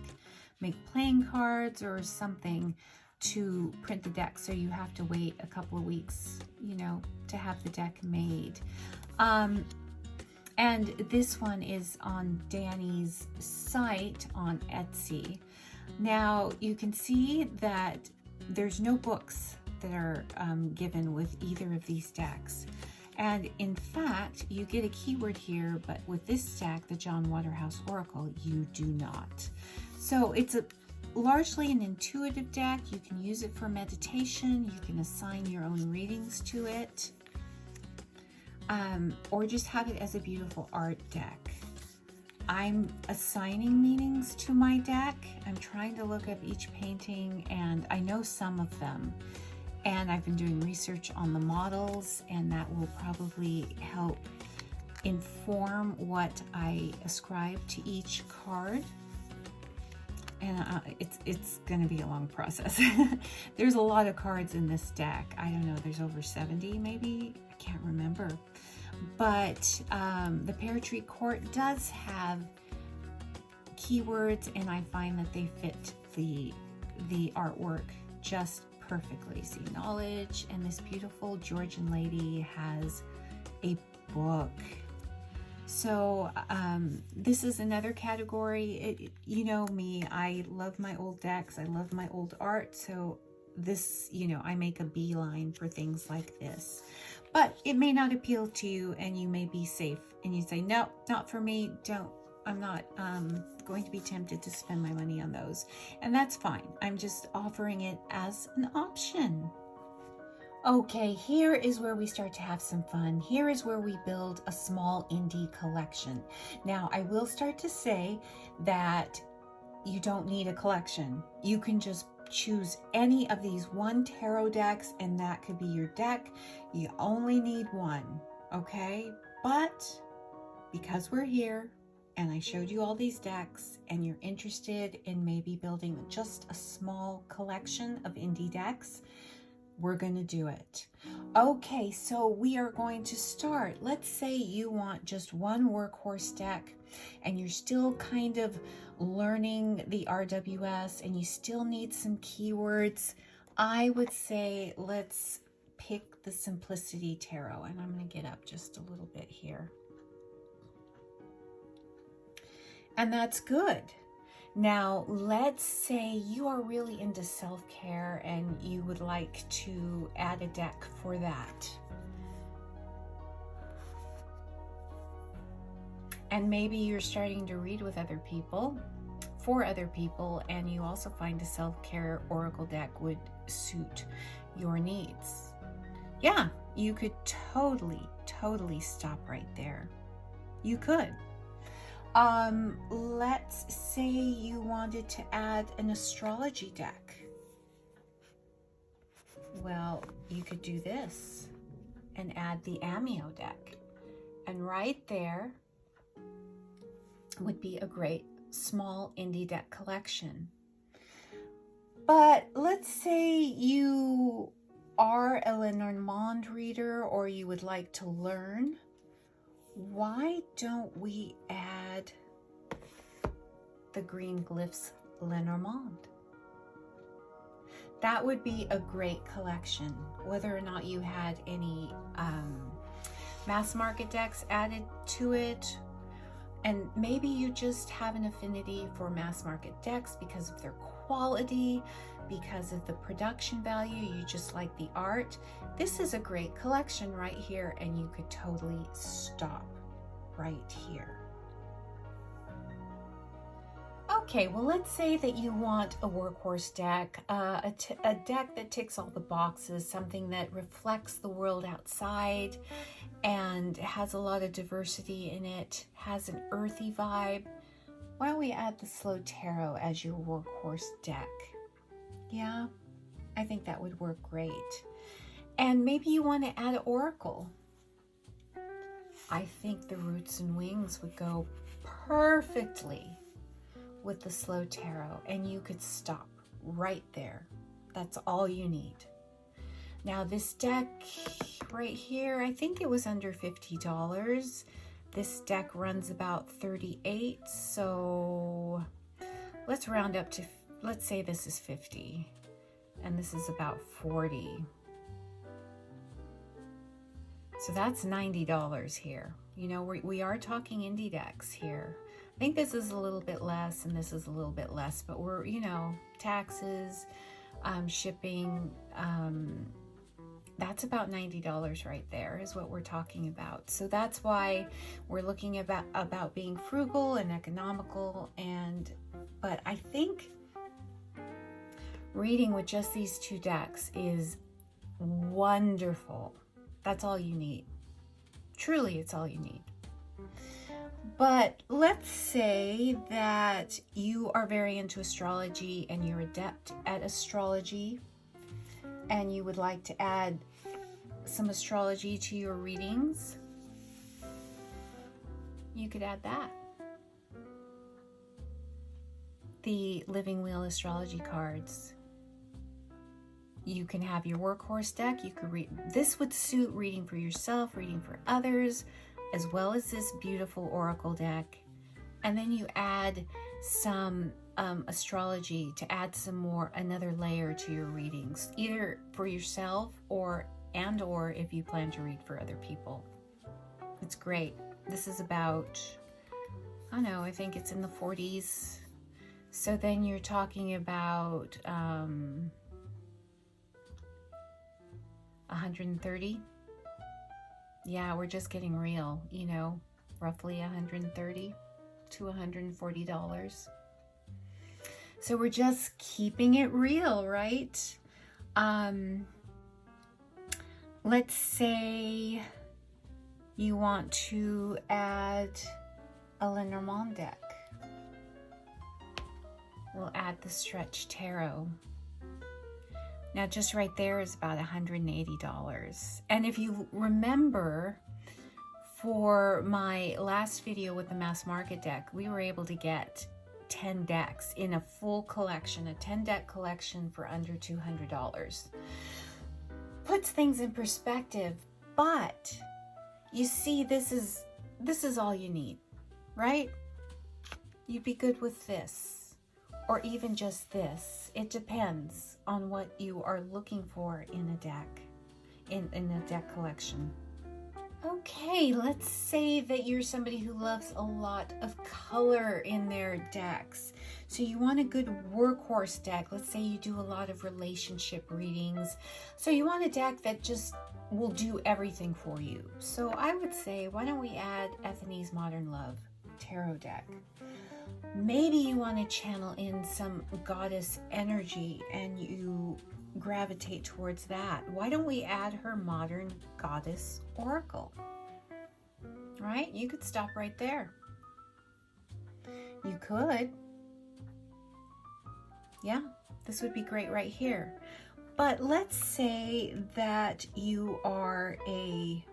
Make Playing Cards or something to print the deck, so you have to wait a couple of weeks, you know, to have the deck made. And this one is on Danny's site on Etsy. Now you can see that there's no books that are given with either of these decks. And in fact, you get a keyword here, but with this deck, the John Waterhouse Oracle, you do not. So it's largely an intuitive deck. You can use it for meditation. You can assign your own readings to it, or just have it as a beautiful art deck. I'm assigning meanings to my deck. I'm trying to look at each painting, and I know some of them. And I've been doing research on the models, and that will probably help inform what I ascribe to each card. And it's going to be a long process. There's a lot of cards in this deck. I don't know, there's over 70 maybe. I can't remember. But the Pear Tree Court does have keywords, and I find that they fit the artwork just perfectly. See, knowledge, and this beautiful Georgian lady has a book. So this is another category. You know me, I love my old decks. I love my old art. So this, you know, I make a beeline for things like this. But it may not appeal to you, and you may be safe. And you say, no, not for me. I'm not going to be tempted to spend my money on those. And that's fine. I'm just offering it as an option. Okay, here is where we start to have some fun. Here is where we build a small indie collection. Now, I will start to say that you don't need a collection. You can just choose any of these 1 tarot decks, and that could be your deck. You only need one, okay? But because we're here and I showed you all these decks and you're interested in maybe building just a small collection of indie decks, we're going to do it. Okay, so we are going to start. Let's say you want just one workhorse deck and you're still kind of learning the RWS and you still need some keywords. I would say let's pick the Simplicity Tarot, and I'm going to get up just a little bit here. And that's good. Now, let's say you are really into self-care and you would like to add a deck for that. And maybe you're starting to read with other people, for other people, and you also find a self-care oracle deck would suit your needs. Yeah, you could totally stop right there. You could. Let's say you wanted to add an astrology deck. Well, you could do this and add the Amio deck. And right there would be a great small indie deck collection. But let's say you are a Lenormand reader, or you would like to learn. Why don't we add the Green Glyphs Lenormand? That would be a great collection, whether or not you had any mass market decks added to it. And maybe you just have an affinity for mass market decks because of their quality, because of the production value, you just like the art. This is a great collection right here, and you could totally stop right here. Okay, well, let's say that you want a workhorse deck, a deck that ticks all the boxes, something that reflects the world outside and has a lot of diversity in it, has an earthy vibe. Why don't we add the Slow Tarot as your workhorse deck? Yeah, I think that would work great. And maybe you want to add Oracle. I think the Roots and Wings would go perfectly with the Slow Tarot, and you could stop right there. That's all you need. Now this deck right here, I think it was under $50. This deck runs about $38, so let's round up to, let's say this is 50 and this is about 40. So that's $90 here. You know, we are talking indie decks here. I think this is a little bit less and this is a little bit less, but we're, you know, taxes, shipping, that's about $90 right there is what we're talking about. So that's why we're looking about being frugal and economical. But I think reading with just these two decks is wonderful. That's all you need. Truly, it's all you need. But let's say that you are very into astrology and you're adept at astrology and you would like to add some astrology to your readings. You could add that. The Living Wheel astrology cards. You can have your workhorse deck. You could read. This would suit reading for yourself, reading for others, as well as this beautiful oracle deck. And then you add some astrology to add some more, another layer to your readings, either for yourself or if you plan to read for other people. It's great. This is about, I don't know, I think it's in the 40s. So then you're talking about 130. Yeah, we're just getting real, you know, roughly $130 to $140. So we're just keeping it real, right? Let's say you want to add a Lenormand deck. We'll add the Stretch Tarot. Now just right there is about $180. And if you remember, for my last video with the mass market deck, we were able to get 10 decks in a full collection, a 10 deck collection for under $200. Puts things in perspective, but you see, this is all you need, right? You'd be good with this, or even just this. It depends on what you are looking for in a deck, in a deck collection. Okay, let's say that you're somebody who loves a lot of color in their decks. So you want a good workhorse deck. Let's say you do a lot of relationship readings. So you want a deck that just will do everything for you. So I would say, why don't we add Ethany's Modern Love Tarot deck? Maybe you want to channel in some goddess energy and you gravitate towards that. Why don't we add her Modern Goddess Oracle? Right? You could stop right there. You could. Yeah, this would be great right here. But let's say that you are a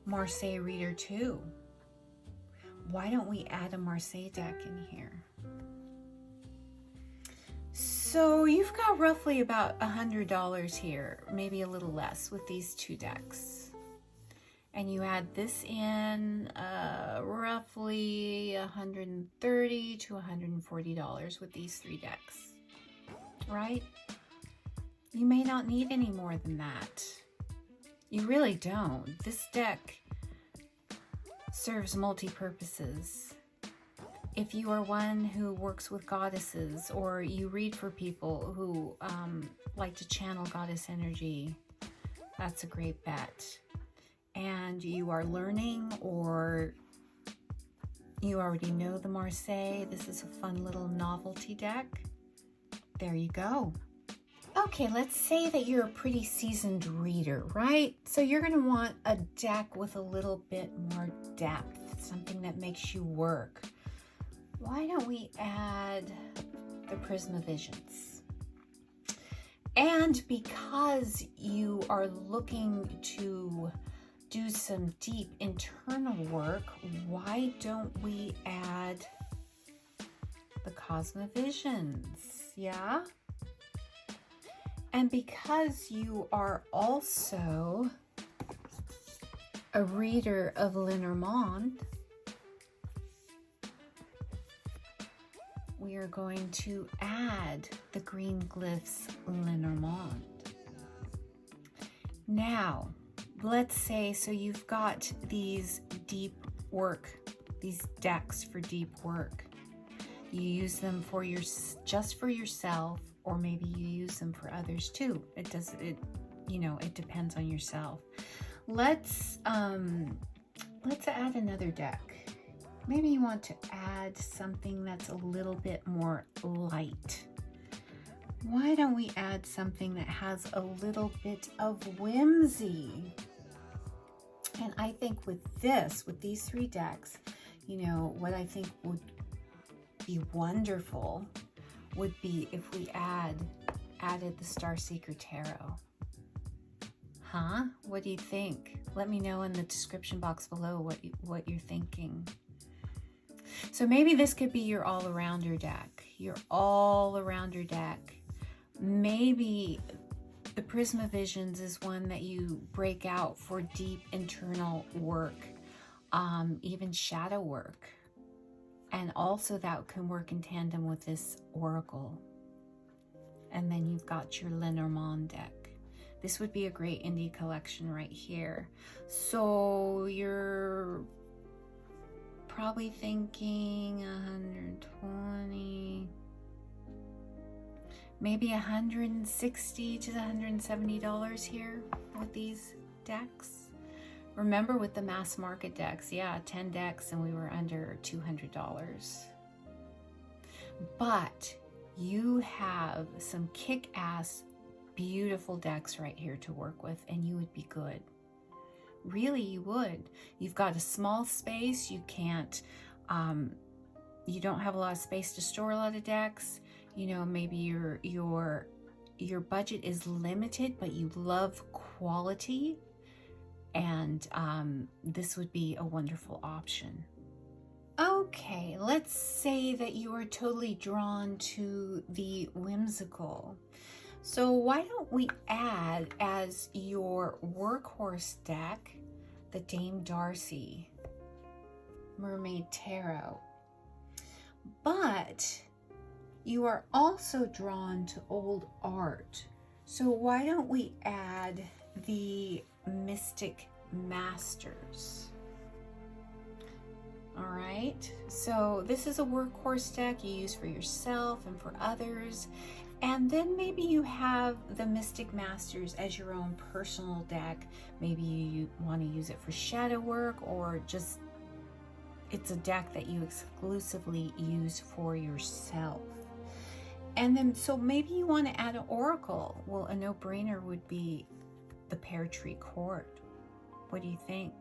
Marseille reader too. Why don't we add a Marseille deck in here? So you've got roughly about $100 here, maybe a little less with these two decks. And you add this in roughly $130 to $140 with these three decks, right? You may not need any more than that. You really don't. This deck serves multi-purposes. If you are one who works with goddesses, or you read for people who like to channel goddess energy, that's a great bet. And you are learning, or you already know the Marseille, this is a fun little novelty deck. There you go. Okay, let's say that you're a pretty seasoned reader, right? So you're going to want a deck with a little bit more depth, something that makes you work. Why don't we add the Prisma Visions? And because you are looking to do some deep internal work, why don't we add the Cosmovisions? Yeah? And because you are also a reader of Lenormand, we are going to add the Green Glyphs Lenormand. Now, let's say, so you've got these deep work, these decks for deep work. You use them for just for yourself, or maybe you use them for others too. It depends on yourself. Let's add another deck. Maybe you want to add something that's a little bit more light. Why don't we add something that has a little bit of whimsy? And I think with these three decks, what I think would be wonderful would be if we added the Starseeker Tarot. Huh? What do you think? Let me know in the description box below what you're thinking. So maybe this could be your all-arounder deck. Maybe the Prisma Visions is one that you break out for deep internal work, even shadow work. And also that can work in tandem with this Oracle. And then you've got your Lenormand deck. This would be a great indie collection right here. So you're probably thinking 120, maybe $160 to $170 here with these decks. Remember with the mass market decks, yeah, 10 decks and we were under $200. But you have some kick-ass, beautiful decks right here to work with, and you would be good. Really, you would. You've got a small space. You can't, you don't have a lot of space to store a lot of decks. You know, maybe your budget is limited, but you love quality, and this would be a wonderful option. Okay, let's say that you are totally drawn to the whimsical. So why don't we add as your workhorse deck the Dame Darcy Mermaid Tarot. But you are also drawn to old art. So why don't we add the Mystic Masters? All right, so this is a workhorse deck you use for yourself and for others. And then maybe you have the Mystic Masters as your own personal deck. Maybe you want to use it for shadow work, or just it's a deck that you exclusively use for yourself. And then, so maybe you want to add an oracle. Well, a no-brainer would be the Pear Tree Court. What do you think?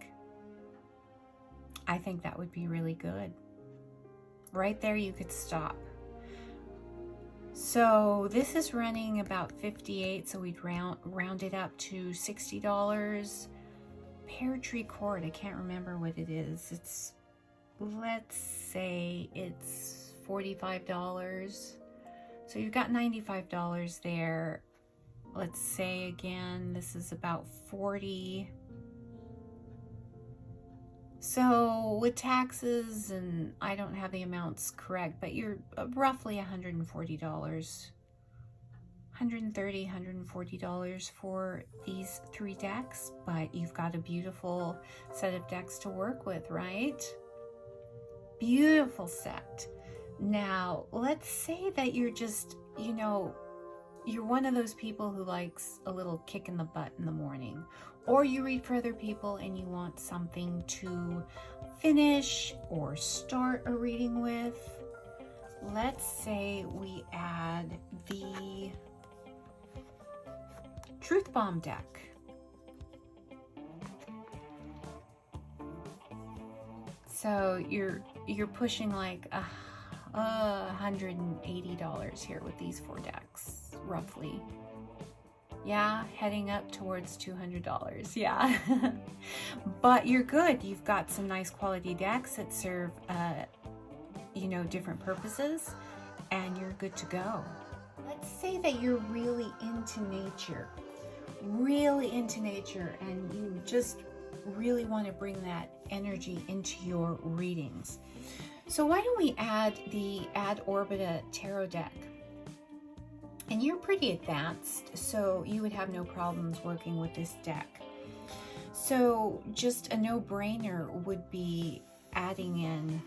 I think that would be really good. Right there, you could stop. So this is running about $58, so we'd round it up to $60. Pear Tree Court, I can't remember what it is. It's, let's say it's $45. So you've got $95 there. Let's say again, this is about $40. So with taxes, and I don't have the amounts correct, but you're roughly $140, $130, $140 for these 3 decks, but you've got a beautiful set of decks to work with, right? Beautiful set. Now, let's say that you're just, you know, you're one of those people who likes a little kick in the butt in the morning, or you read for other people and you want something to finish or start a reading with. Let's say we add the Truth Bomb deck. So you're pushing like $180 here with these 4 decks, roughly. Yeah, heading up towards $200. Yeah. But you're good. You've got some nice quality decks that serve, you know, different purposes, and you're good to go. Let's say that you're really into nature, and you just really want to bring that energy into your readings. So why don't we add the Ad Orbita Tarot deck? And you're pretty advanced, so you would have no problems working with this deck. So just a no-brainer would be adding in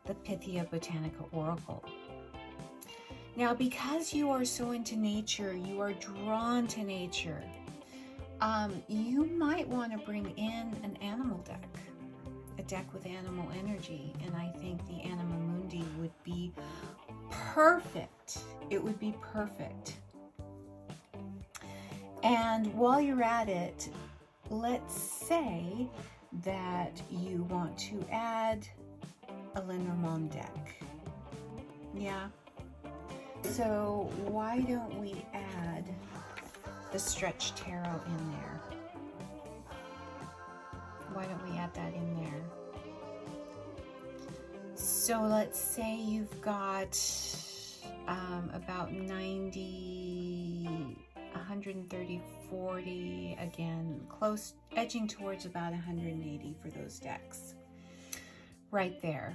the Pythia Botanica Oracle. Now, because you are so into nature, you are drawn to nature, you might want to bring in an animal deck, a deck with animal energy, and I think the Anima Mundi would be perfect. It would be perfect. And while you're at it, let's say that you want to add a Lenormand deck. Yeah. So why don't we add the Stretch Tarot in there? Why don't we add that in there? So let's say you've got about 90, 130, 40, again, close, edging towards about 180 for those decks. Right there,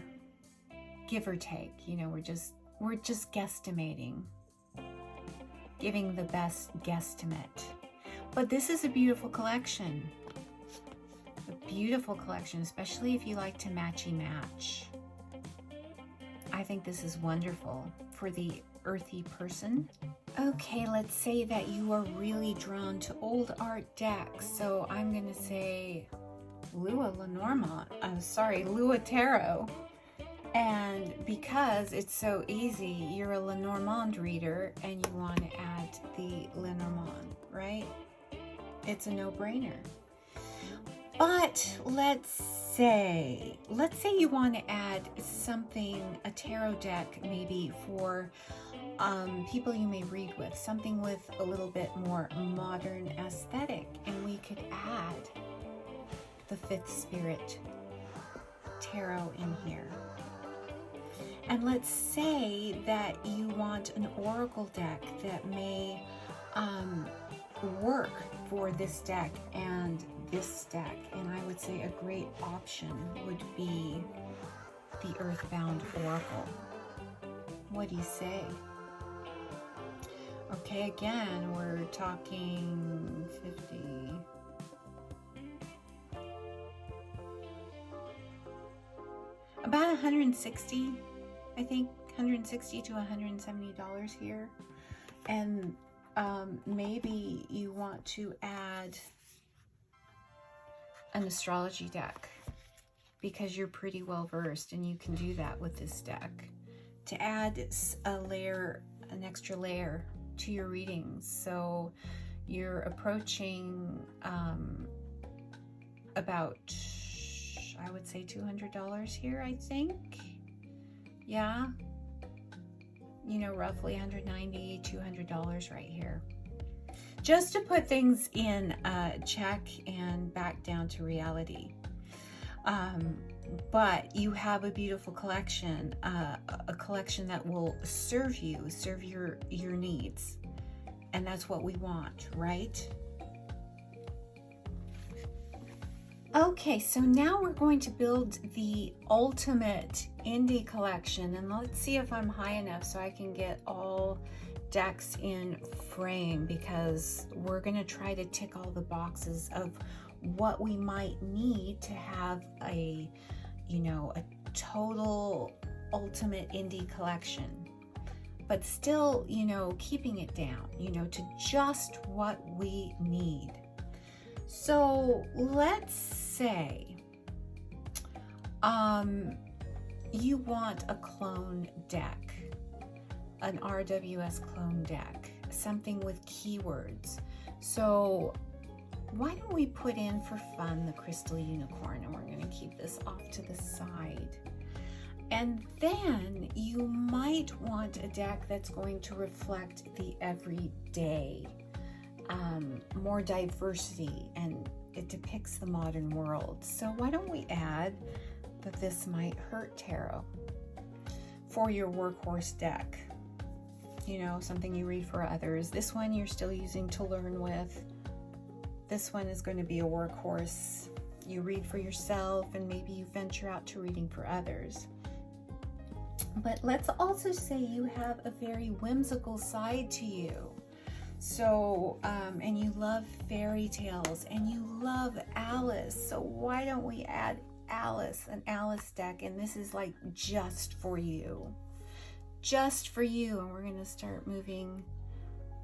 give or take, you know, we're just guesstimating, giving the best guesstimate. But this is a beautiful collection. A beautiful collection, especially if you like to matchy-match. I think this is wonderful for the earthy person. Okay, let's say that you are really drawn to old art decks. So I'm gonna say Lua Tarot. And because it's so easy, you're a Lenormand reader and you want to add the Lenormand, right? It's a no-brainer. But let's say you want to add something, a tarot deck maybe for people you may read with, something with a little bit more modern aesthetic, and we could add the Fifth Spirit Tarot in here. And let's say that you want an oracle deck that may work for this deck and this deck. And I would say a great option would be the Earthbound Oracle. What do you say? Okay, again, we're talking 50. About 160, I think, $160 to $170 here. And maybe you want to add an astrology deck because you're pretty well versed, and you can do that with this deck to add an extra layer to your readings. So you're approaching about, I would say, $200 here, I think. Yeah, you know, roughly $190, $200 right here, just to put things in check and back down to reality. But you have a beautiful collection, a collection that will serve your needs, and that's what we want, right? Okay, so now we're going to build the ultimate indie collection, and let's see if I'm high enough so I can get all decks in frame, because we're going to try to tick all the boxes of what we might need to have a, you know, a total ultimate indie collection, but still, you know, keeping it down, you know, to just what we need. So let's say you want a clone deck, an RWS clone deck, something with keywords. So why don't we put in for fun the Crystal Unicorn, and we're going to keep this off to the side. And then you might want a deck that's going to reflect the everyday, more diversity, and it depicts the modern world. So why don't we add the This Might Hurt Tarot for your workhorse deck? You know, something you read for others. This one you're still using to learn with. This one is going to be a workhorse. You read for yourself, and maybe you venture out to reading for others. But let's also say you have a very whimsical side to you. So, and you love fairy tales, and you love Alice. So why don't we add Alice, an Alice deck, and this is like just for you. Just for you. And we're going to start moving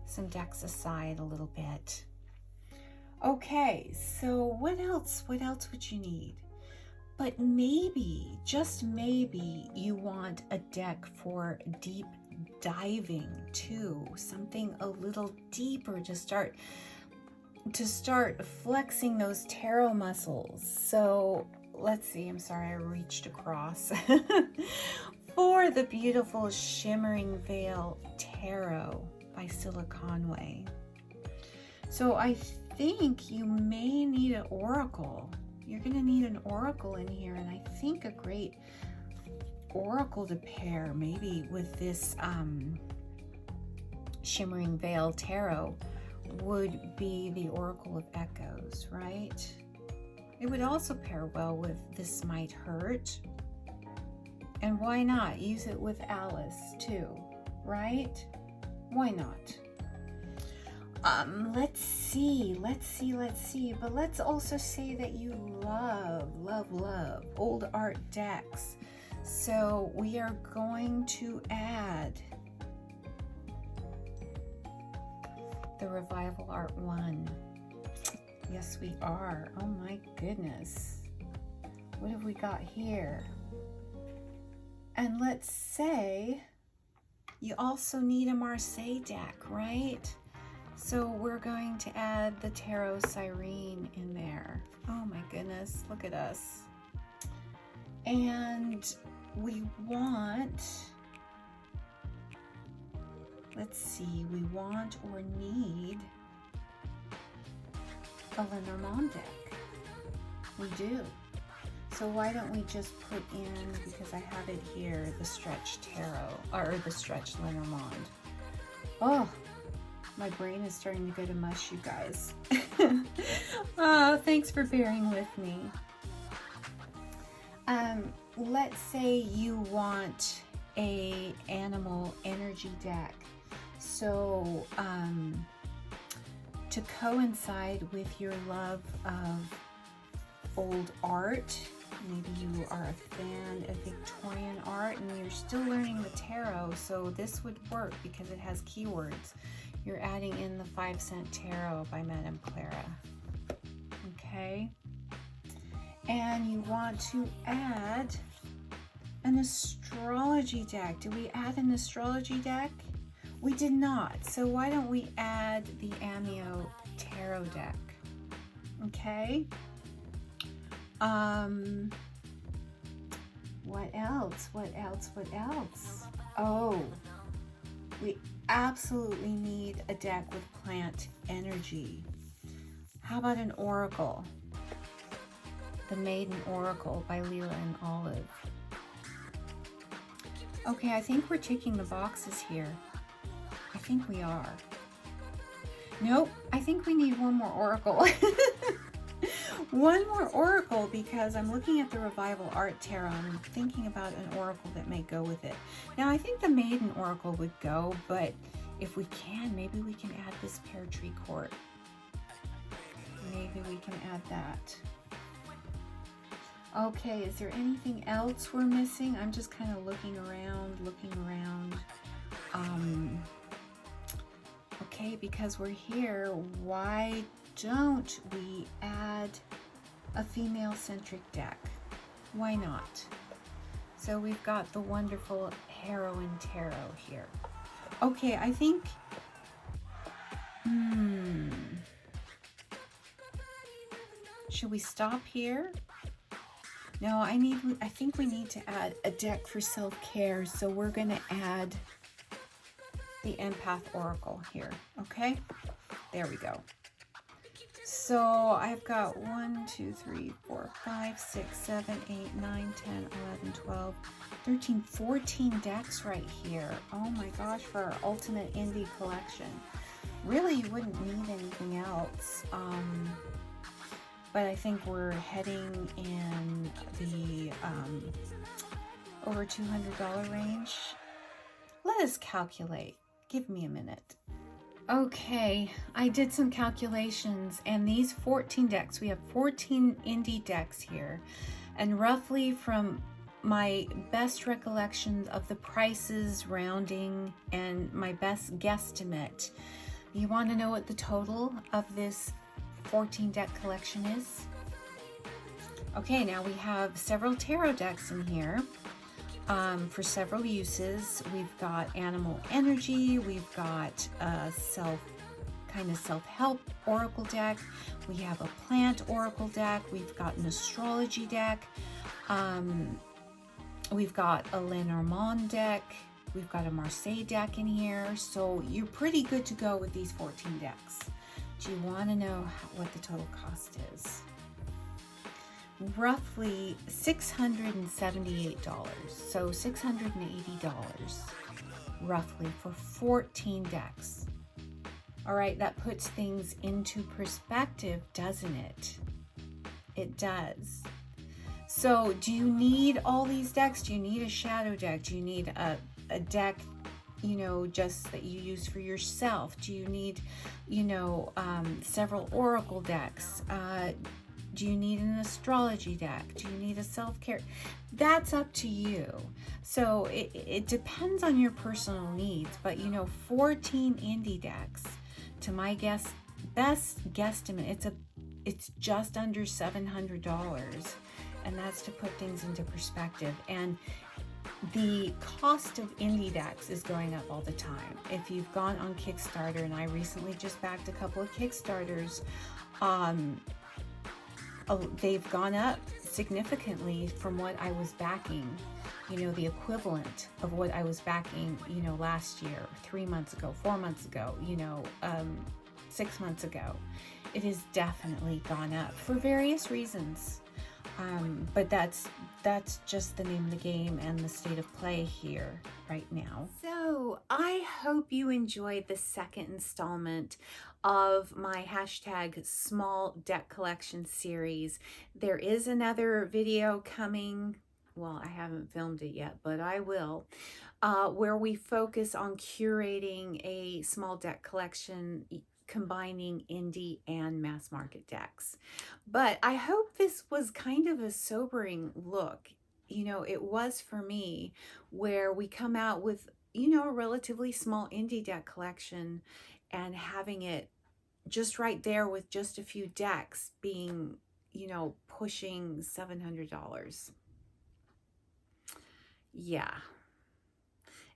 some decks aside a little bit. Okay, so what else would you need? But maybe, just maybe, you want a deck for deep diving too, something a little deeper to start flexing those tarot muscles. So let's see, I'm sorry, I reached across for the beautiful Shimmering Veil Tarot by Scylla Conway. So I think you may need an oracle. You're going to need an oracle in here, and I think a great oracle to pair maybe with this Shimmering Veil Tarot would be the Oracle of Echoes, right? It would also pair well with This Might Hurt, and why not use it with Alice too, right? Why not? let's see. But let's also say that you love old art decks. So we are going to add the Revival Art 1. Yes, we are. Oh my goodness. What have we got here? And let's say you also need a Marseille deck, right? So we're going to add the Tarot Sirene in there. Oh my goodness, look at us. And we want, let's see, we want or need a Lenormand deck. We do. So why don't we just put in, because I have it here, the Stretch Tarot, or the Stretch Lenormand. Oh, my brain is starting to go to mush, you guys. Oh, thanks for bearing with me. Let's say you want a animal energy deck. So, to coincide with your love of old art, maybe you are a fan of Victorian art and you're still learning the tarot, so this would work because it has keywords. You're adding in the 5-cent tarot by Madame Clara. Okay? And you want to add an astrology deck. Do we add an astrology deck? We did not. So why don't we add the Amio Tarot deck? Okay? What else? Oh, we absolutely need a deck with plant energy. How about an oracle? The Maiden Oracle by Leela and Olive. Okay, I think we're ticking the boxes here. I think we are. Nope, I think we need one more oracle. One more oracle, because I'm looking at the Revival Art Tarot and I'm thinking about an oracle that may go with it. Now, I think the Maiden Oracle would go, but if we can, maybe we can add this Pear Tree Court. Maybe we can add that. Okay, is there anything else we're missing? I'm just kind of looking around. Okay, because we're here, why don't we add a female-centric deck? Why not? So we've got the wonderful Heroine Tarot here. Okay, I think, should we stop here? No, I think we need to add a deck for self-care, so we're gonna add the Empath Oracle here, okay? There we go. So I've got 1, 2, 3, 4, 5, 6, 7, 8, 9, 10, 11, 12, 13, 14 decks right here. Oh my gosh, for our ultimate indie collection. Really, you wouldn't need anything else. But I think we're heading in the over $200 range. Let us calculate. Give me a minute. Okay, I did some calculations, and these 14 decks, we have 14 indie decks here, and roughly from my best recollection of the prices, rounding, and my best guesstimate, you want to know what the total of this 14 deck collection is? Okay, now we have several tarot decks in here. For several uses. We've got animal energy, we've got a self-help oracle deck, we have a plant oracle deck, we've got an astrology deck, we've got a Lenormand deck, we've got a Marseille deck in here, so you're pretty good to go with these 14 decks. Do you want to know what the total cost is? Roughly $678, so $680 roughly for 14 decks. All right, that puts things into perspective, doesn't it? It does. So do you need all these decks? Do you need a shadow deck? Do you need a deck you know, just that you use for yourself? Do you need, you know, several oracle decks? Do you need an astrology deck? Do you need a self-care? That's up to you. So it depends on your personal needs, but you know, 14 indie decks, to my best guesstimate, it's just under $700, and that's to put things into perspective. And the cost of indie decks is going up all the time. If you've gone on Kickstarter, and I recently just backed a couple of Kickstarters, they've gone up significantly from what I was backing, you know, the equivalent of what I was backing, you know, last year, 3 months ago, 4 months ago, you know, 6 months ago. It has definitely gone up for various reasons. But that's just the name of the game and the state of play here right now. So I hope you enjoyed the second installment of my hashtag small deck collection series. There is another video coming. Well, I haven't filmed it yet, but I will, where we focus on curating a small deck collection combining indie and mass market decks. But I hope this was kind of a sobering look. You know, it was for me, where we come out with, you know, a relatively small indie deck collection and having it just right there with just a few decks being, you know, pushing $700. Yeah.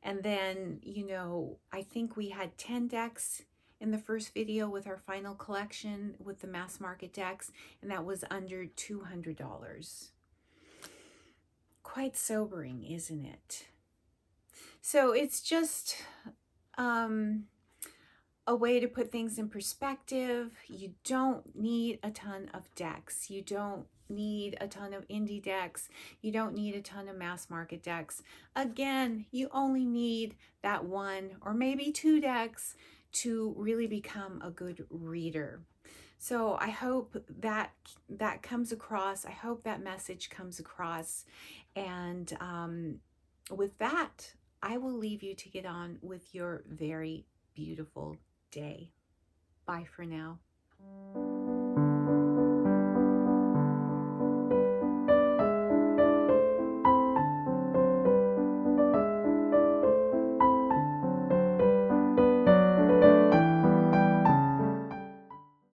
And then, you know, I think we had 10 decks in the first video with our final collection with the mass market decks, and that was under $200. Quite sobering, isn't it? So it's just a way to put things in perspective. You don't need a ton of decks. You don't need a ton of indie decks. You don't need a ton of mass market decks. Again, you only need that 1 or maybe 2 decks to really become a good reader. So I hope that comes across. I hope that message comes across. And with that, I will leave you to get on with your very beautiful day. Bye for now.